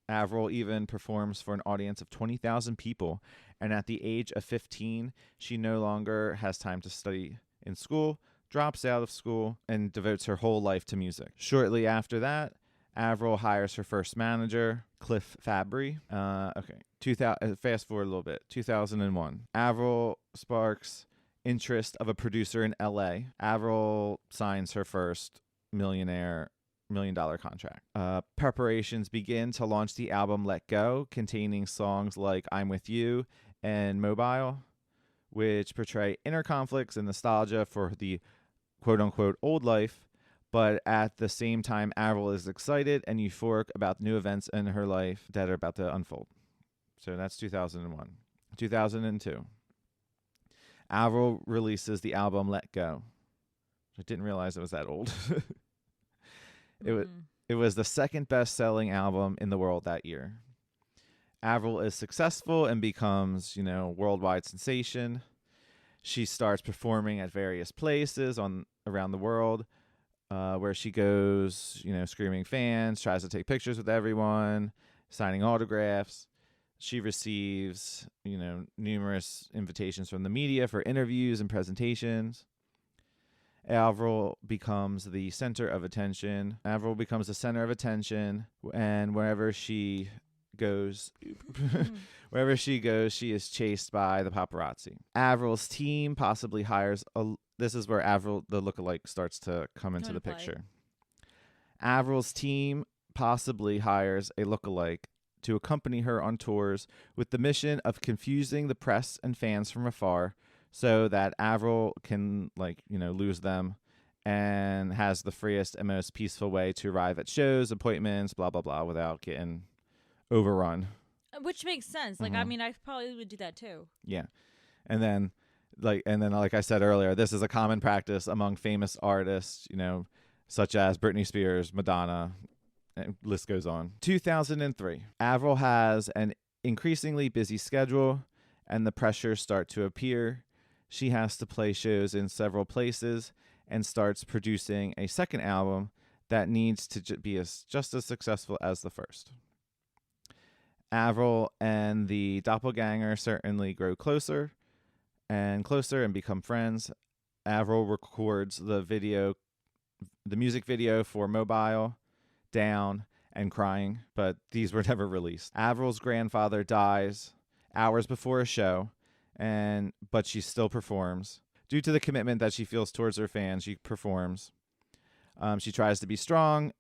Avril even performs for an audience of 20,000 people, and at the age of 15, she no longer has time to study in school, drops out of school, and devotes her whole life to music. Shortly after that, Avril hires her first manager, Cliff Fabry. Fast forward a little bit. 2001. Avril sparks interest of a producer in L.A. Avril signs her first $1 million contract. Preparations begin to launch the album Let Go, containing songs like I'm With You and Mobile, which portray inner conflicts and nostalgia for the quote-unquote old life. But at the same time, Avril is excited and euphoric about new events in her life that are about to unfold. So that's 2001. 2002. Avril releases the album Let Go. I didn't realize it was that old. It was the second best-selling album in the world that year. Avril is successful and becomes, worldwide sensation. She starts performing at various places around the world. Where she goes, screaming fans, tries to take pictures with everyone, signing autographs. She receives, numerous invitations from the media for interviews and presentations. Avril becomes the center of attention. And wherever she goes, she is chased by the paparazzi. Avril's team possibly hires this is where Avril, the lookalike, starts to come into the picture. Avril's team possibly hires a lookalike to accompany her on tours with the mission of confusing the press and fans from afar so that Avril can, lose them and has the freest and most peaceful way to arrive at shows, appointments, blah, blah, blah, without getting overrun. Which makes sense. I mean, I probably would do that too. Yeah. And then And then like I said earlier, this is a common practice among famous artists, such as Britney Spears, Madonna, and list goes on. 2003. Avril has an increasingly busy schedule and the pressures start to appear. She has to play shows in several places and starts producing a second album that needs to be just as successful as the first. Avril and the doppelganger certainly grow closer and closer and become friends. Avril records the music video for Mobile, Down, and Crying, but these were never released. Avril's grandfather dies hours before a show, but she still performs. Due to the commitment that she feels towards her fans, she performs. She tries to be strong,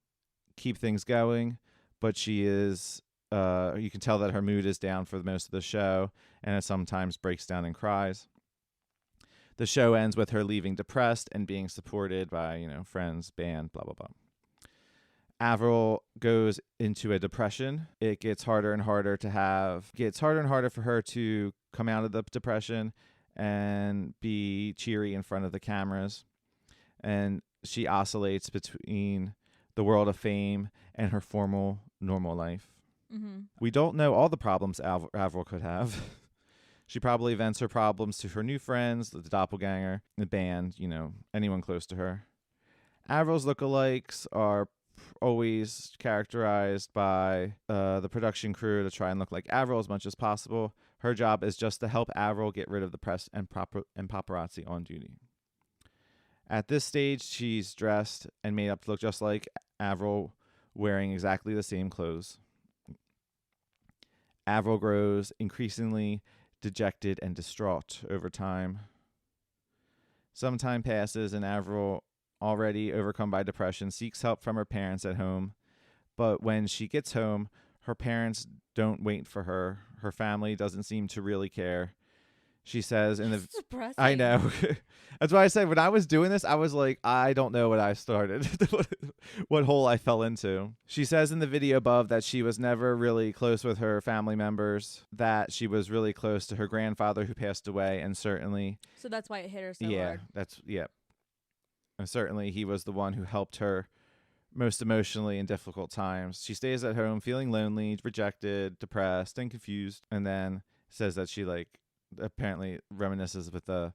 keep things going, but she is, you can tell that her mood is down for most of the show, and it sometimes breaks down and cries. The show ends with her leaving depressed and being supported by, friends, band, blah, blah, blah. Avril goes into a depression. It gets harder and harder for her to come out of the depression and be cheery in front of the cameras. And she oscillates between the world of fame and her formal, normal life. Mm-hmm. We don't know all the problems Avril could have. She probably vents her problems to her new friends, the doppelganger, the band, anyone close to her. Avril's lookalikes are always characterized by the production crew to try and look like Avril as much as possible. Her job is just to help Avril get rid of the press and paparazzi on duty. At this stage, she's dressed and made up to look just like Avril, wearing exactly the same clothes. Avril grows increasingly dejected and distraught over time. Some time passes and Avril, already overcome by depression, seeks help from her parents at home. But when she gets home, her parents don't wait for her. Her family doesn't seem to really care. She says in That's depressing. I know. That's why I said when I was doing this, I was like, I don't know what I started, what hole I fell into. She says in the video above that she was never really close with her family members, that she was really close to her grandfather who passed away, and certainly. So that's why it hit her so hard. And certainly he was the one who helped her most emotionally in difficult times. She stays at home feeling lonely, rejected, depressed, and confused, and then says that she apparently reminisces with the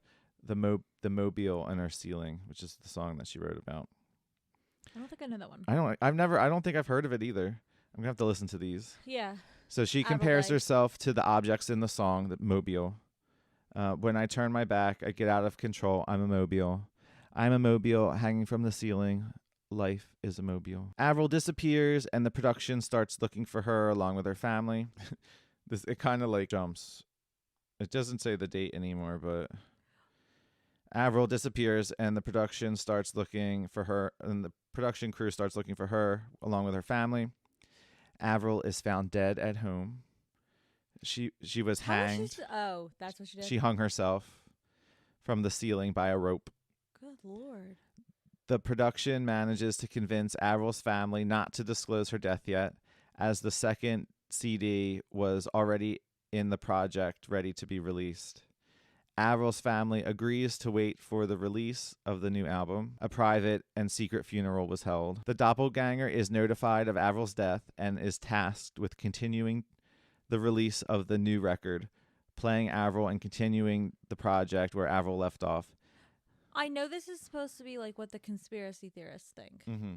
mobile on her ceiling, which is the song that she wrote about. I don't think I know that one. I don't think I've heard of it either. I'm gonna have to listen to these. Yeah. So she compares herself to the objects in the song, the mobile. When I turn my back, I get out of control. I'm a mobile. I'm a mobile hanging from the ceiling. Life is a mobile. Avril disappears and the production starts looking for her along with her family. It kind of jumps. It doesn't say the date anymore, but Avril disappears and the production starts looking for her, and the production crew starts looking for her along with her family. Avril is found dead at home. She was hanged. That's what she did. She hung herself from the ceiling by a rope. Good Lord. The production manages to convince Avril's family not to disclose her death yet, as the second CD was already in the project, ready to be released. Avril's family agrees to wait for the release of the new album. A private and secret funeral was held. The doppelganger is notified of Avril's death and is tasked with continuing the release of the new record, playing Avril and continuing the project where Avril left off. I know this is supposed to be what the conspiracy theorists think, mm-hmm.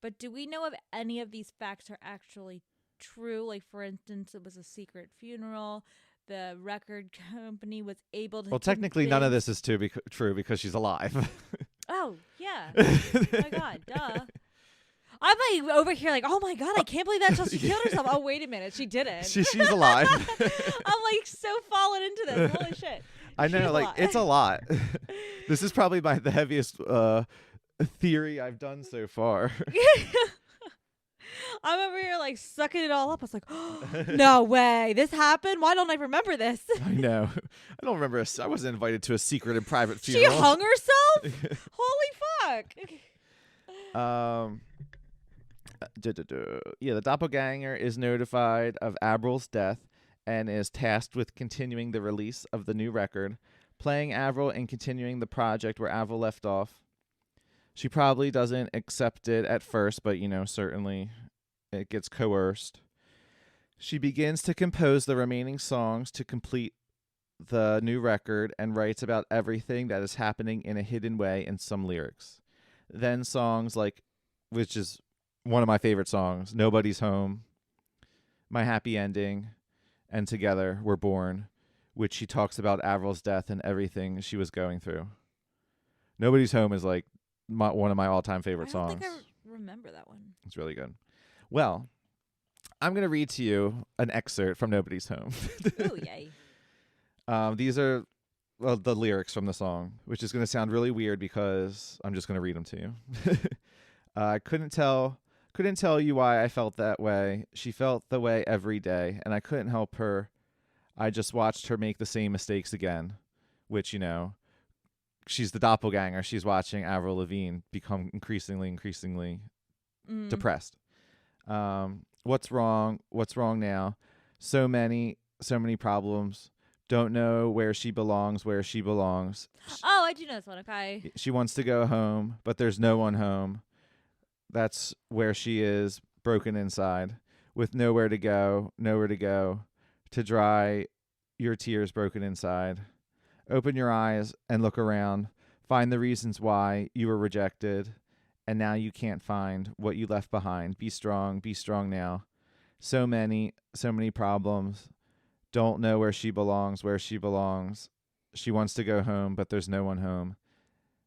but do we know if any of these facts are actually true? For instance, it was a secret funeral. The record company was able to. Well, technically, none of this is true because she's alive. Oh, yeah. Oh, my God. Duh. I'm over here oh, my God, I can't believe that she killed herself. Oh, wait a minute. She didn't. She's alive. I'm so falling into this. Holy shit. I know, it's a lot. This is probably the heaviest theory I've done so far. I'm over here sucking it all up. I was like, oh, no way. This happened? Why don't I remember this? I know. I don't remember. I wasn't invited to a secret and private funeral. She hung herself? Holy fuck. The doppelganger is notified of Avril's death and is tasked with continuing the release of the new record, playing Avril and continuing the project where Avril left off. She probably doesn't accept it at first, but, certainly it gets coerced. She begins to compose the remaining songs to complete the new record and writes about everything that is happening in a hidden way in some lyrics. Then songs like, which is one of my favorite songs, Nobody's Home, My Happy Ending, and Together We're Born, which she talks about Avril's death and everything she was going through. Nobody's Home is like one of my all-time favorite songs. I don't think I remember that one. It's really good. Well, I'm going to read to you an excerpt from Nobody's Home. Oh, yay. These are the lyrics from the song, which is going to sound really weird because I'm just going to read them to you. I couldn't tell you why I felt that way. She felt the way every day, and I couldn't help her. I just watched her make the same mistakes again, which, she's the doppelganger. She's watching Avril Lavigne become increasingly depressed. What's wrong? What's wrong now? So many problems. Don't know where she belongs. Oh, I do know this one. Okay. She wants to go home, but there's no one home. That's where she is, broken inside, with nowhere to go, to dry your tears, broken inside. Open your eyes and look around. Find the reasons why you were rejected, and now you can't find what you left behind. Be strong now. So many problems. Don't know where she belongs. She wants to go home, but there's no one home.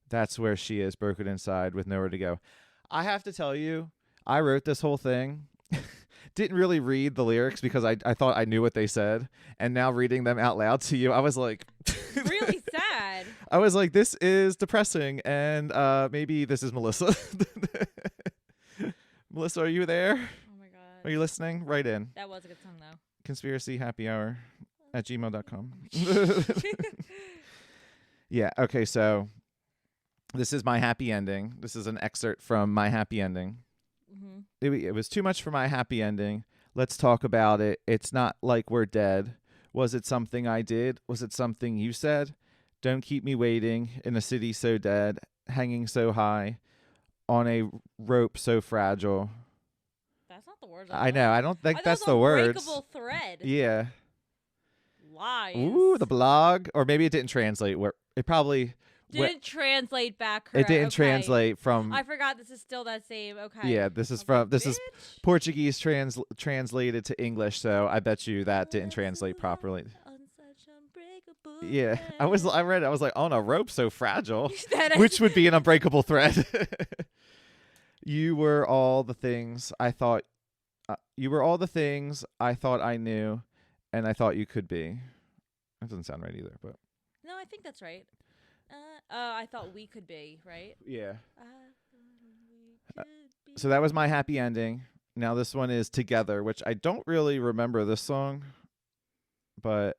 That's where she is, broken inside, with nowhere to go. I have to tell you, I wrote this whole thing. Didn't really read the lyrics because I thought I knew what they said. And now reading them out loud to you, I was like... really sad. I was like, this is depressing. And maybe this is Melissa. Melissa, are you there? Oh, my God. Are you listening? Write in. That was a good song, though. conspiracyhappyhour@gmail.com. Yeah, okay, so this is My Happy Ending. This is an excerpt from My Happy Ending. Mm-hmm. It was too much for my happy ending. Let's talk about it. It's not like we're dead. Was it something I did? Was it something you said? Don't keep me waiting in a city so dead, hanging so high, on a rope so fragile. That's not the words. I know. I don't think that's the words. Unbreakable thread. Yeah. Lies. Ooh, the blog. Or maybe it didn't translate. It probably... Didn't translate back correct. It didn't translate from... I forgot this is still that same. Okay. Yeah, this is Portuguese translated to English, so I bet you that didn't translate properly. Yeah, I read it. I was like, on a rope so fragile, which would be an unbreakable thread. You were all the things I thought. You were all the things I thought I knew, and I thought you could be. That doesn't sound right either, but. No, I think that's right. I thought we could be, right? Yeah. We could be. So that was My Happy Ending. Now this one is Together, which I don't really remember this song, but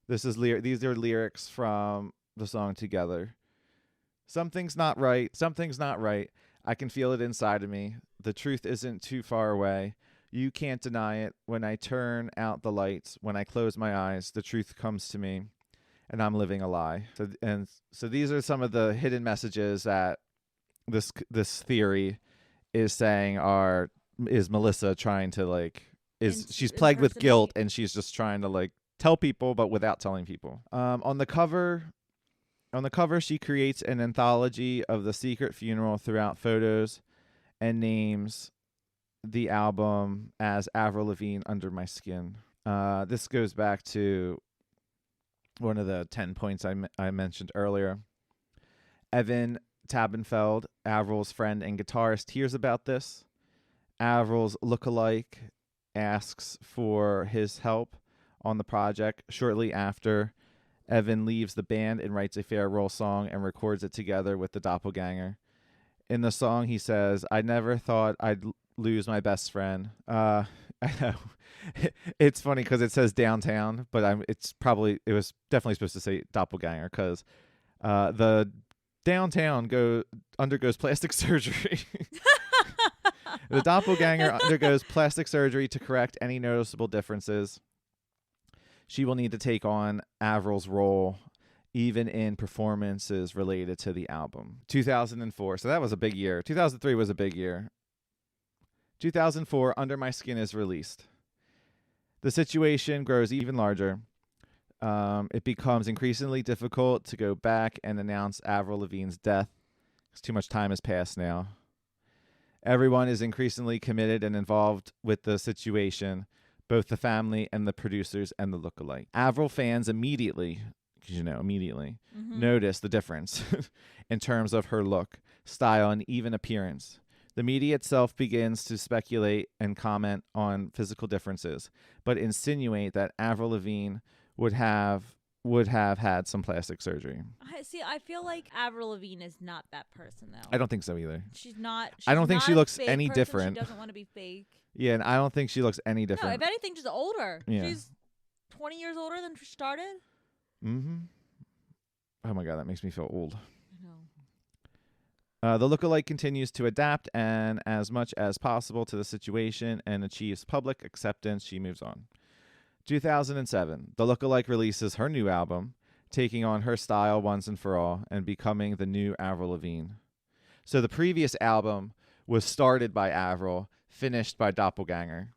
these are lyrics from the song Together. Something's not right. I can feel it inside of me. The truth isn't too far away. You can't deny it. When I turn out the lights, when I close my eyes, the truth comes to me. And I'm living a lie. So these are some of the hidden messages that this theory is saying is Melissa trying to she's plagued with guilt and she's just trying to tell people but without telling people. On the cover she creates an anthology of the secret funeral throughout photos and names the album as Avril Lavigne, Under My Skin. This goes back to one of the 10 points I mentioned earlier. Evan Tabenfeld, Avril's friend and guitarist, hears about this. Avril's lookalike asks for his help on the project. Shortly after, Evan leaves the band and writes a farewell song and records it together with the doppelganger. In the song, he says, I never thought I'd lose my best friend. I know. It's funny because it says downtown, but it was definitely supposed to say doppelganger because the downtown undergoes plastic surgery. The doppelganger undergoes plastic surgery to correct any noticeable differences. She will need to take on Avril's role even in performances related to the album. 2004, so that was a big year. 2003 was a big year. 2004, Under My Skin is released. The situation grows even larger. It becomes increasingly difficult to go back and announce Avril Lavigne's death, because too much time has passed now. Everyone is increasingly committed and involved with the situation, both the family and the producers and the lookalike. Avril fans immediately notice the difference in terms of her look, style, and even appearance. The media itself begins to speculate and comment on physical differences, but insinuate that Avril Lavigne would have had some plastic surgery. I feel like Avril Lavigne is not that person, though. I don't think so either. She's not. I don't think she looks any person. different. She doesn't want to be fake. Yeah, and I don't think she looks any different. No, if anything, she's older. Yeah. She's 20 years older than she started. Mm-hmm. Oh my God, that makes me feel old. I know. The lookalike continues to adapt and as much as possible to the situation and achieves public acceptance. She moves on. 2007, the lookalike releases her new album, taking on her style once and for all and becoming the new Avril Lavigne. So the previous album was started by Avril, finished by Doppelganger.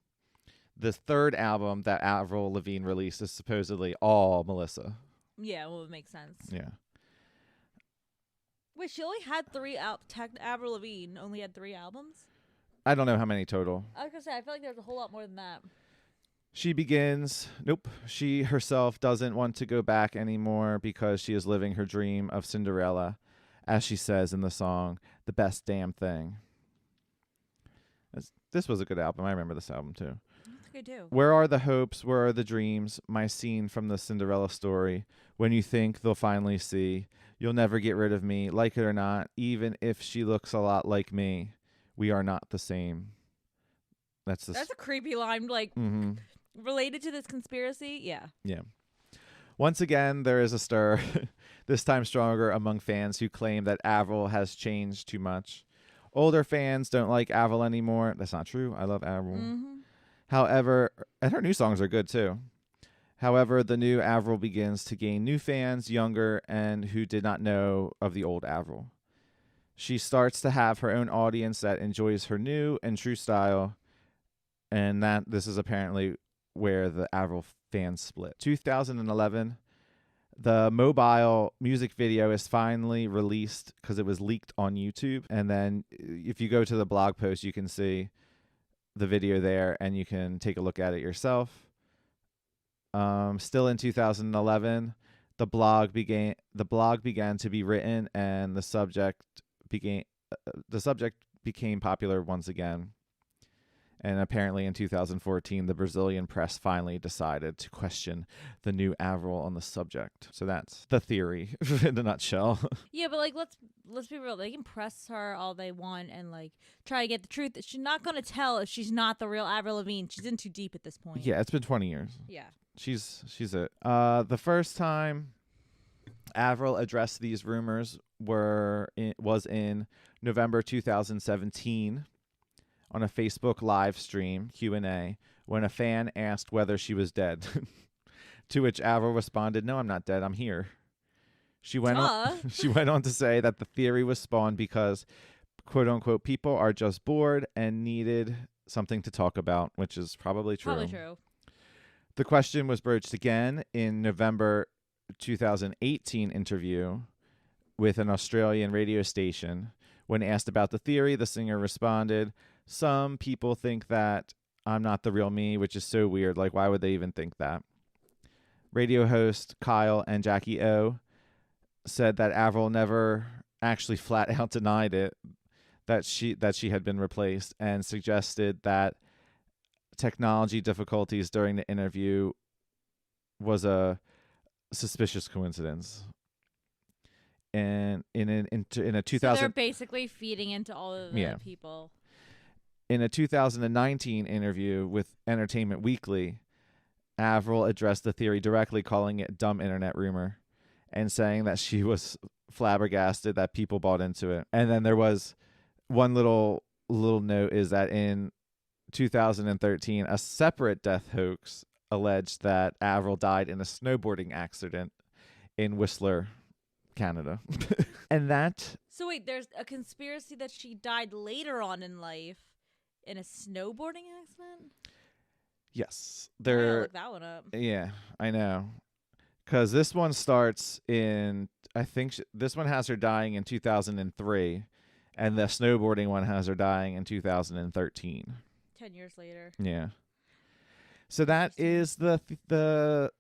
The third album that Avril Lavigne released is supposedly all Melissa. Yeah, well, it makes sense. Yeah. Wait, she only had three Avril Lavigne only had 3 albums? I don't know how many total. I was going to say, I feel like there's a whole lot more than that. She herself doesn't want to go back anymore because she is living her dream of Cinderella, as she says in the song, The Best Damn Thing. This was a good album. I remember this album too. I think I do. Where are the hopes? Where are the dreams? My scene from the Cinderella story. When you think they'll finally see, you'll never get rid of me, like it or not, even if she looks a lot like me. We are not the same. That's a creepy line, like, related to this conspiracy? Yeah. Yeah. Once again, there is a stir, this time stronger among fans who claim that Avril has changed too much. Older fans don't like Avril anymore. That's not true. I love Avril. Mm-hmm. However, and her new songs are good too. However, the new Avril begins to gain new fans, younger and who did not know of the old Avril. She starts to have her own audience that enjoys her new and true style, and that this is apparently where the Avril fans split. 2011, the mobile music video is finally released because it was leaked on YouTube. And then if you go to the blog post, you can see the video there and you can take a look at it yourself. Still in 2011, the blog began to be written and the subject became popular once again. And apparently in 2014, the Brazilian press finally decided to question the new Avril on the subject. So that's the theory in a nutshell. Yeah, but like let's be real. They can press her all they want and like try to get the truth. She's not going to tell if she's not the real Avril Lavigne. She's in too deep at this point. Yeah, it's been 20 years. Yeah. She's it. The first time Avril addressed these rumors was in November 2017. On a Facebook live stream, Q&A, when a fan asked whether she was dead. To which Avril responded, "No, I'm not dead. I'm here." She went on to say that the theory was spawned because, quote unquote, people are just bored and needed something to talk about, which is probably true. Probably true. The question was broached again in November 2018 interview with an Australian radio station. When asked about the theory, the singer responded, "Some people think that I'm not the real me, which is so weird. Like, why would they even think that?" Radio host Kyle and Jackie O said that Avril never actually flat out denied it, that she had been replaced, and suggested that technology difficulties during the interview was a suspicious coincidence. And in a 2000, so they're basically feeding into all of the people. In a 2019 interview with Entertainment Weekly, Avril addressed the theory directly, calling it dumb internet rumor and saying that she was flabbergasted that people bought into it. And then there was one little note is that in 2013, a separate death hoax alleged that Avril died in a snowboarding accident in Whistler, Canada. And that, So wait, there's a conspiracy that she died later on in life in a snowboarding accident? yes, I gotta there, look that one up. yeah, I know. Because this one starts in, I think this one has her dying in 2003, and the snowboarding one has her dying in 2013. 10 years later. Yeah. So that Interesting. is the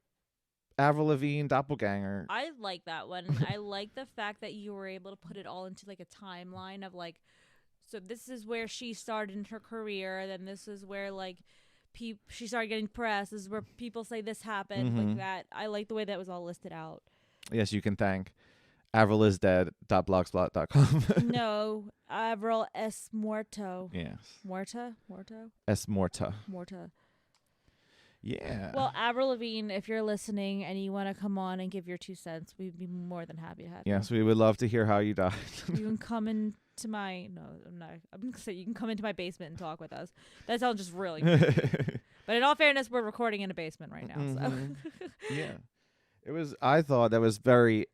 Avril Lavigne doppelganger. I like that one. I like the fact that you were able to put it all into like a timeline of like, so this is where she started in her career, then this is where like she started getting press. This is where people say this happened, like that. I like the way that was all listed out. Yes, you can thank avrilisdead.blogspot.com. No, Avril S. Morto. Yes. Morta? S. Morta. Morta. Yeah. Well, Avril Lavigne, if you're listening and you want to come on and give your 2 cents, we'd be more than happy to have Yes, we would love to hear how you died. you. You can come into my I'm not. I'm gonna say you can come into my basement and talk with us. That sounds just really creepy. But in all fairness, we're recording in a basement right now. So Yeah. I thought that was very,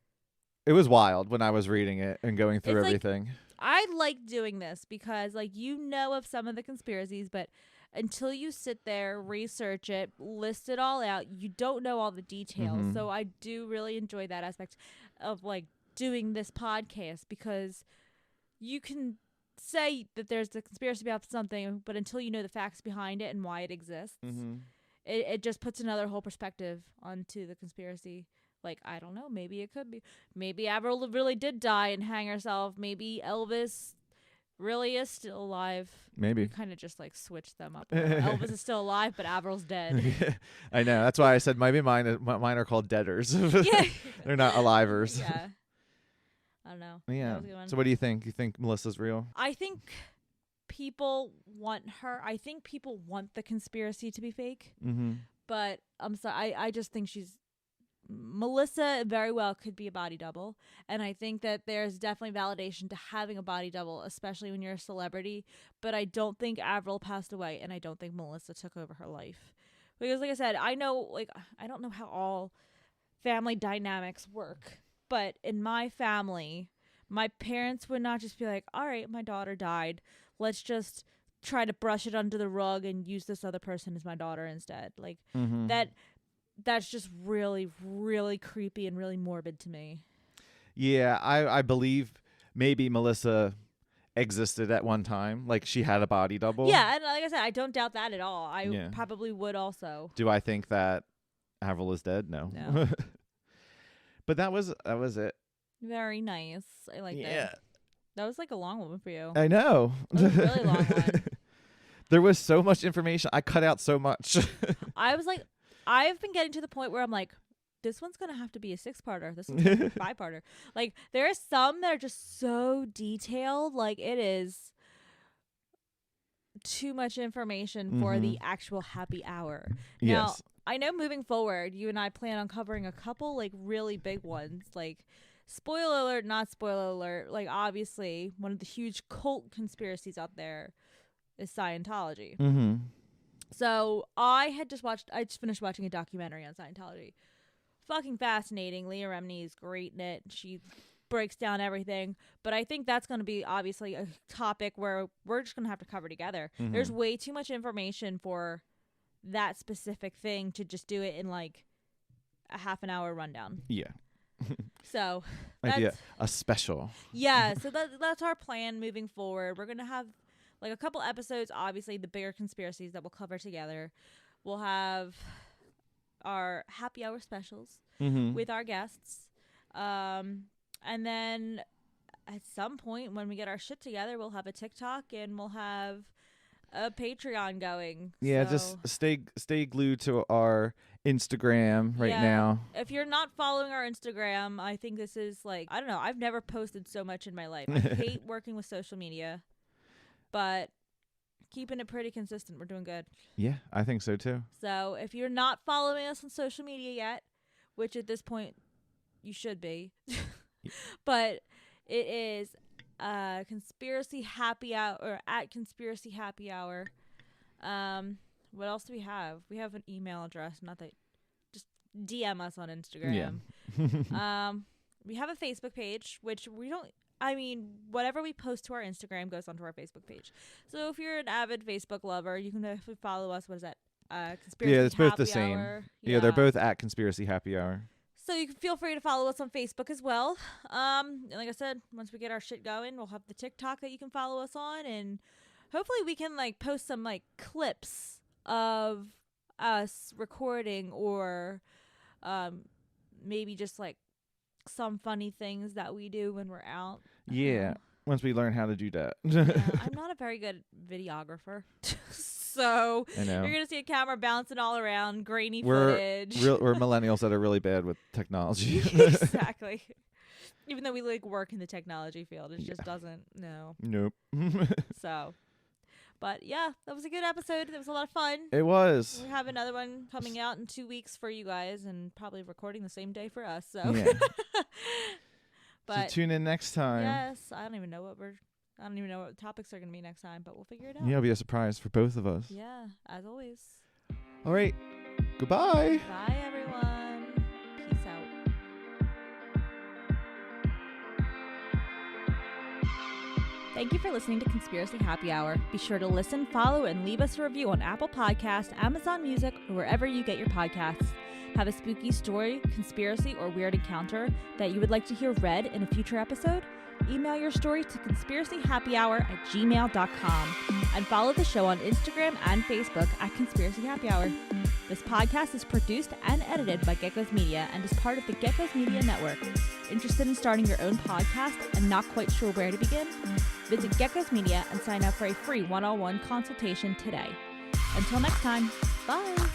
it was wild when I was reading it and going through It's like- everything. I like doing this because like you know of some of the conspiracies, but until you sit there, research it, list it all out, you don't know all the details. So I do really enjoy that aspect of like doing this podcast because you can say that there's a conspiracy about something, but until you know the facts behind it and why it exists, it just puts another whole perspective onto the conspiracy. Like, I don't know, maybe it could be. Maybe Avril really did die and hang herself. Maybe Elvis really is still alive. Maybe. We kind of just like switched them up. Elvis is still alive, but Avril's dead. I know. That's why I said maybe mine are called deaders. Yeah. They're not alivers. Yeah. I don't know. Yeah. That was a good one. So what do you think? You think Melissa's real? I think people want her. I think people want the conspiracy to be fake. But I'm sorry. I just think Melissa very well could be a body double, and I think that there's definitely validation to having a body double, especially when you're a celebrity, but I don't think Avril passed away, and I don't think Melissa took over her life. Because like I said, I don't know how all family dynamics work, but in my family, my parents would not just be like, all right, my daughter died, let's just try to brush it under the rug and use this other person as my daughter instead. Like that's just really, really creepy and really morbid to me. Yeah, I believe maybe Melissa existed at one time. Like she had a body double. Yeah, and like I said, I don't doubt that at all. I probably would also. Do I think that Avril is dead? No. But that was it. Very nice. I like that. Yeah. That was like a long one for you. I know. That was a really long one. There was so much information. I cut out so much. I was like, I've been getting to the point where I'm like, this one's going to have to be a 6-parter. This one's going to be a 5-parter. Like, there are some that are just so detailed. Like, it is too much information for the actual happy hour. Now, Yes. I know moving forward, you and I plan on covering a couple, like, really big ones. Like, spoiler alert, not spoiler alert. Like, obviously, one of the huge cult conspiracies out there is Scientology. So I just finished watching a documentary on Scientology. Fucking fascinating. Leah Remini is great in it. She breaks down everything. But I think that's going to be obviously a topic where we're just going to have to cover together. There's way too much information for that specific thing to just do it in like a half an hour rundown. Yeah. So Might be a special. Yeah, so that's our plan moving forward. We're going to have like a couple episodes, obviously the bigger conspiracies that we'll cover together. We'll have our happy hour specials with our guests. And then at some point when we get our shit together, we'll have a TikTok and we'll have a Patreon going. Yeah, so, just stay glued to our Instagram right now. If you're not following our Instagram, I think this is like, I don't know, I've never posted so much in my life. I hate working with social media. But keeping it pretty consistent, we're doing good. Yeah, I think so too. So if you're not following us on social media yet, which at this point you should be, but it is Conspiracy Happy Hour or at Conspiracy Happy Hour. What else do we have? We have an email address. Not that, just DM us on Instagram. Yeah. We have a Facebook page, which we don't. I mean, whatever we post to our Instagram goes onto our Facebook page. So if you're an avid Facebook lover, you can definitely follow us. What is that? Conspiracy Yeah, it's both the Happy same. Hour. Yeah, they're both at Conspiracy Happy Hour. So you can feel free to follow us on Facebook as well. And like I said, once we get our shit going, we'll have the TikTok that you can follow us on, and hopefully we can like post some like clips of us recording, or maybe just like some funny things that we do when we're out. Yeah, once we learn how to do that. Yeah, I'm not a very good videographer. So I know. you're going to see a camera bouncing all around, grainy footage. We're millennials that are really bad with technology. Exactly. Even though we like work in the technology field, it just doesn't. No. Nope. So, but yeah, that was a good episode. It was a lot of fun. It was. We have another one coming out in 2 weeks for you guys, and probably recording the same day for us. So, Yeah. But so tune in next time. yes, I don't even know what the topics are going to be next time, but we'll figure it out. Yeah, it'll be a surprise for both of us. Yeah, as always. All right. Goodbye. Bye, everyone. Peace out. Thank you for listening to Conspiracy Happy Hour. Be sure to listen, follow, and leave us a review on Apple Podcasts, Amazon Music, or wherever you get your podcasts. Have a spooky story, conspiracy, or weird encounter that you would like to hear read in a future episode? Email your story to conspiracyhappyhour@gmail.com and follow the show on Instagram and Facebook at Conspiracy Happy Hour. This podcast is produced and edited by Geckos Media and is part of the Geckos Media Network. Interested in starting your own podcast and not quite sure where to begin? Visit Geckos Media and sign up for a free one-on-one consultation today. Until next time, bye!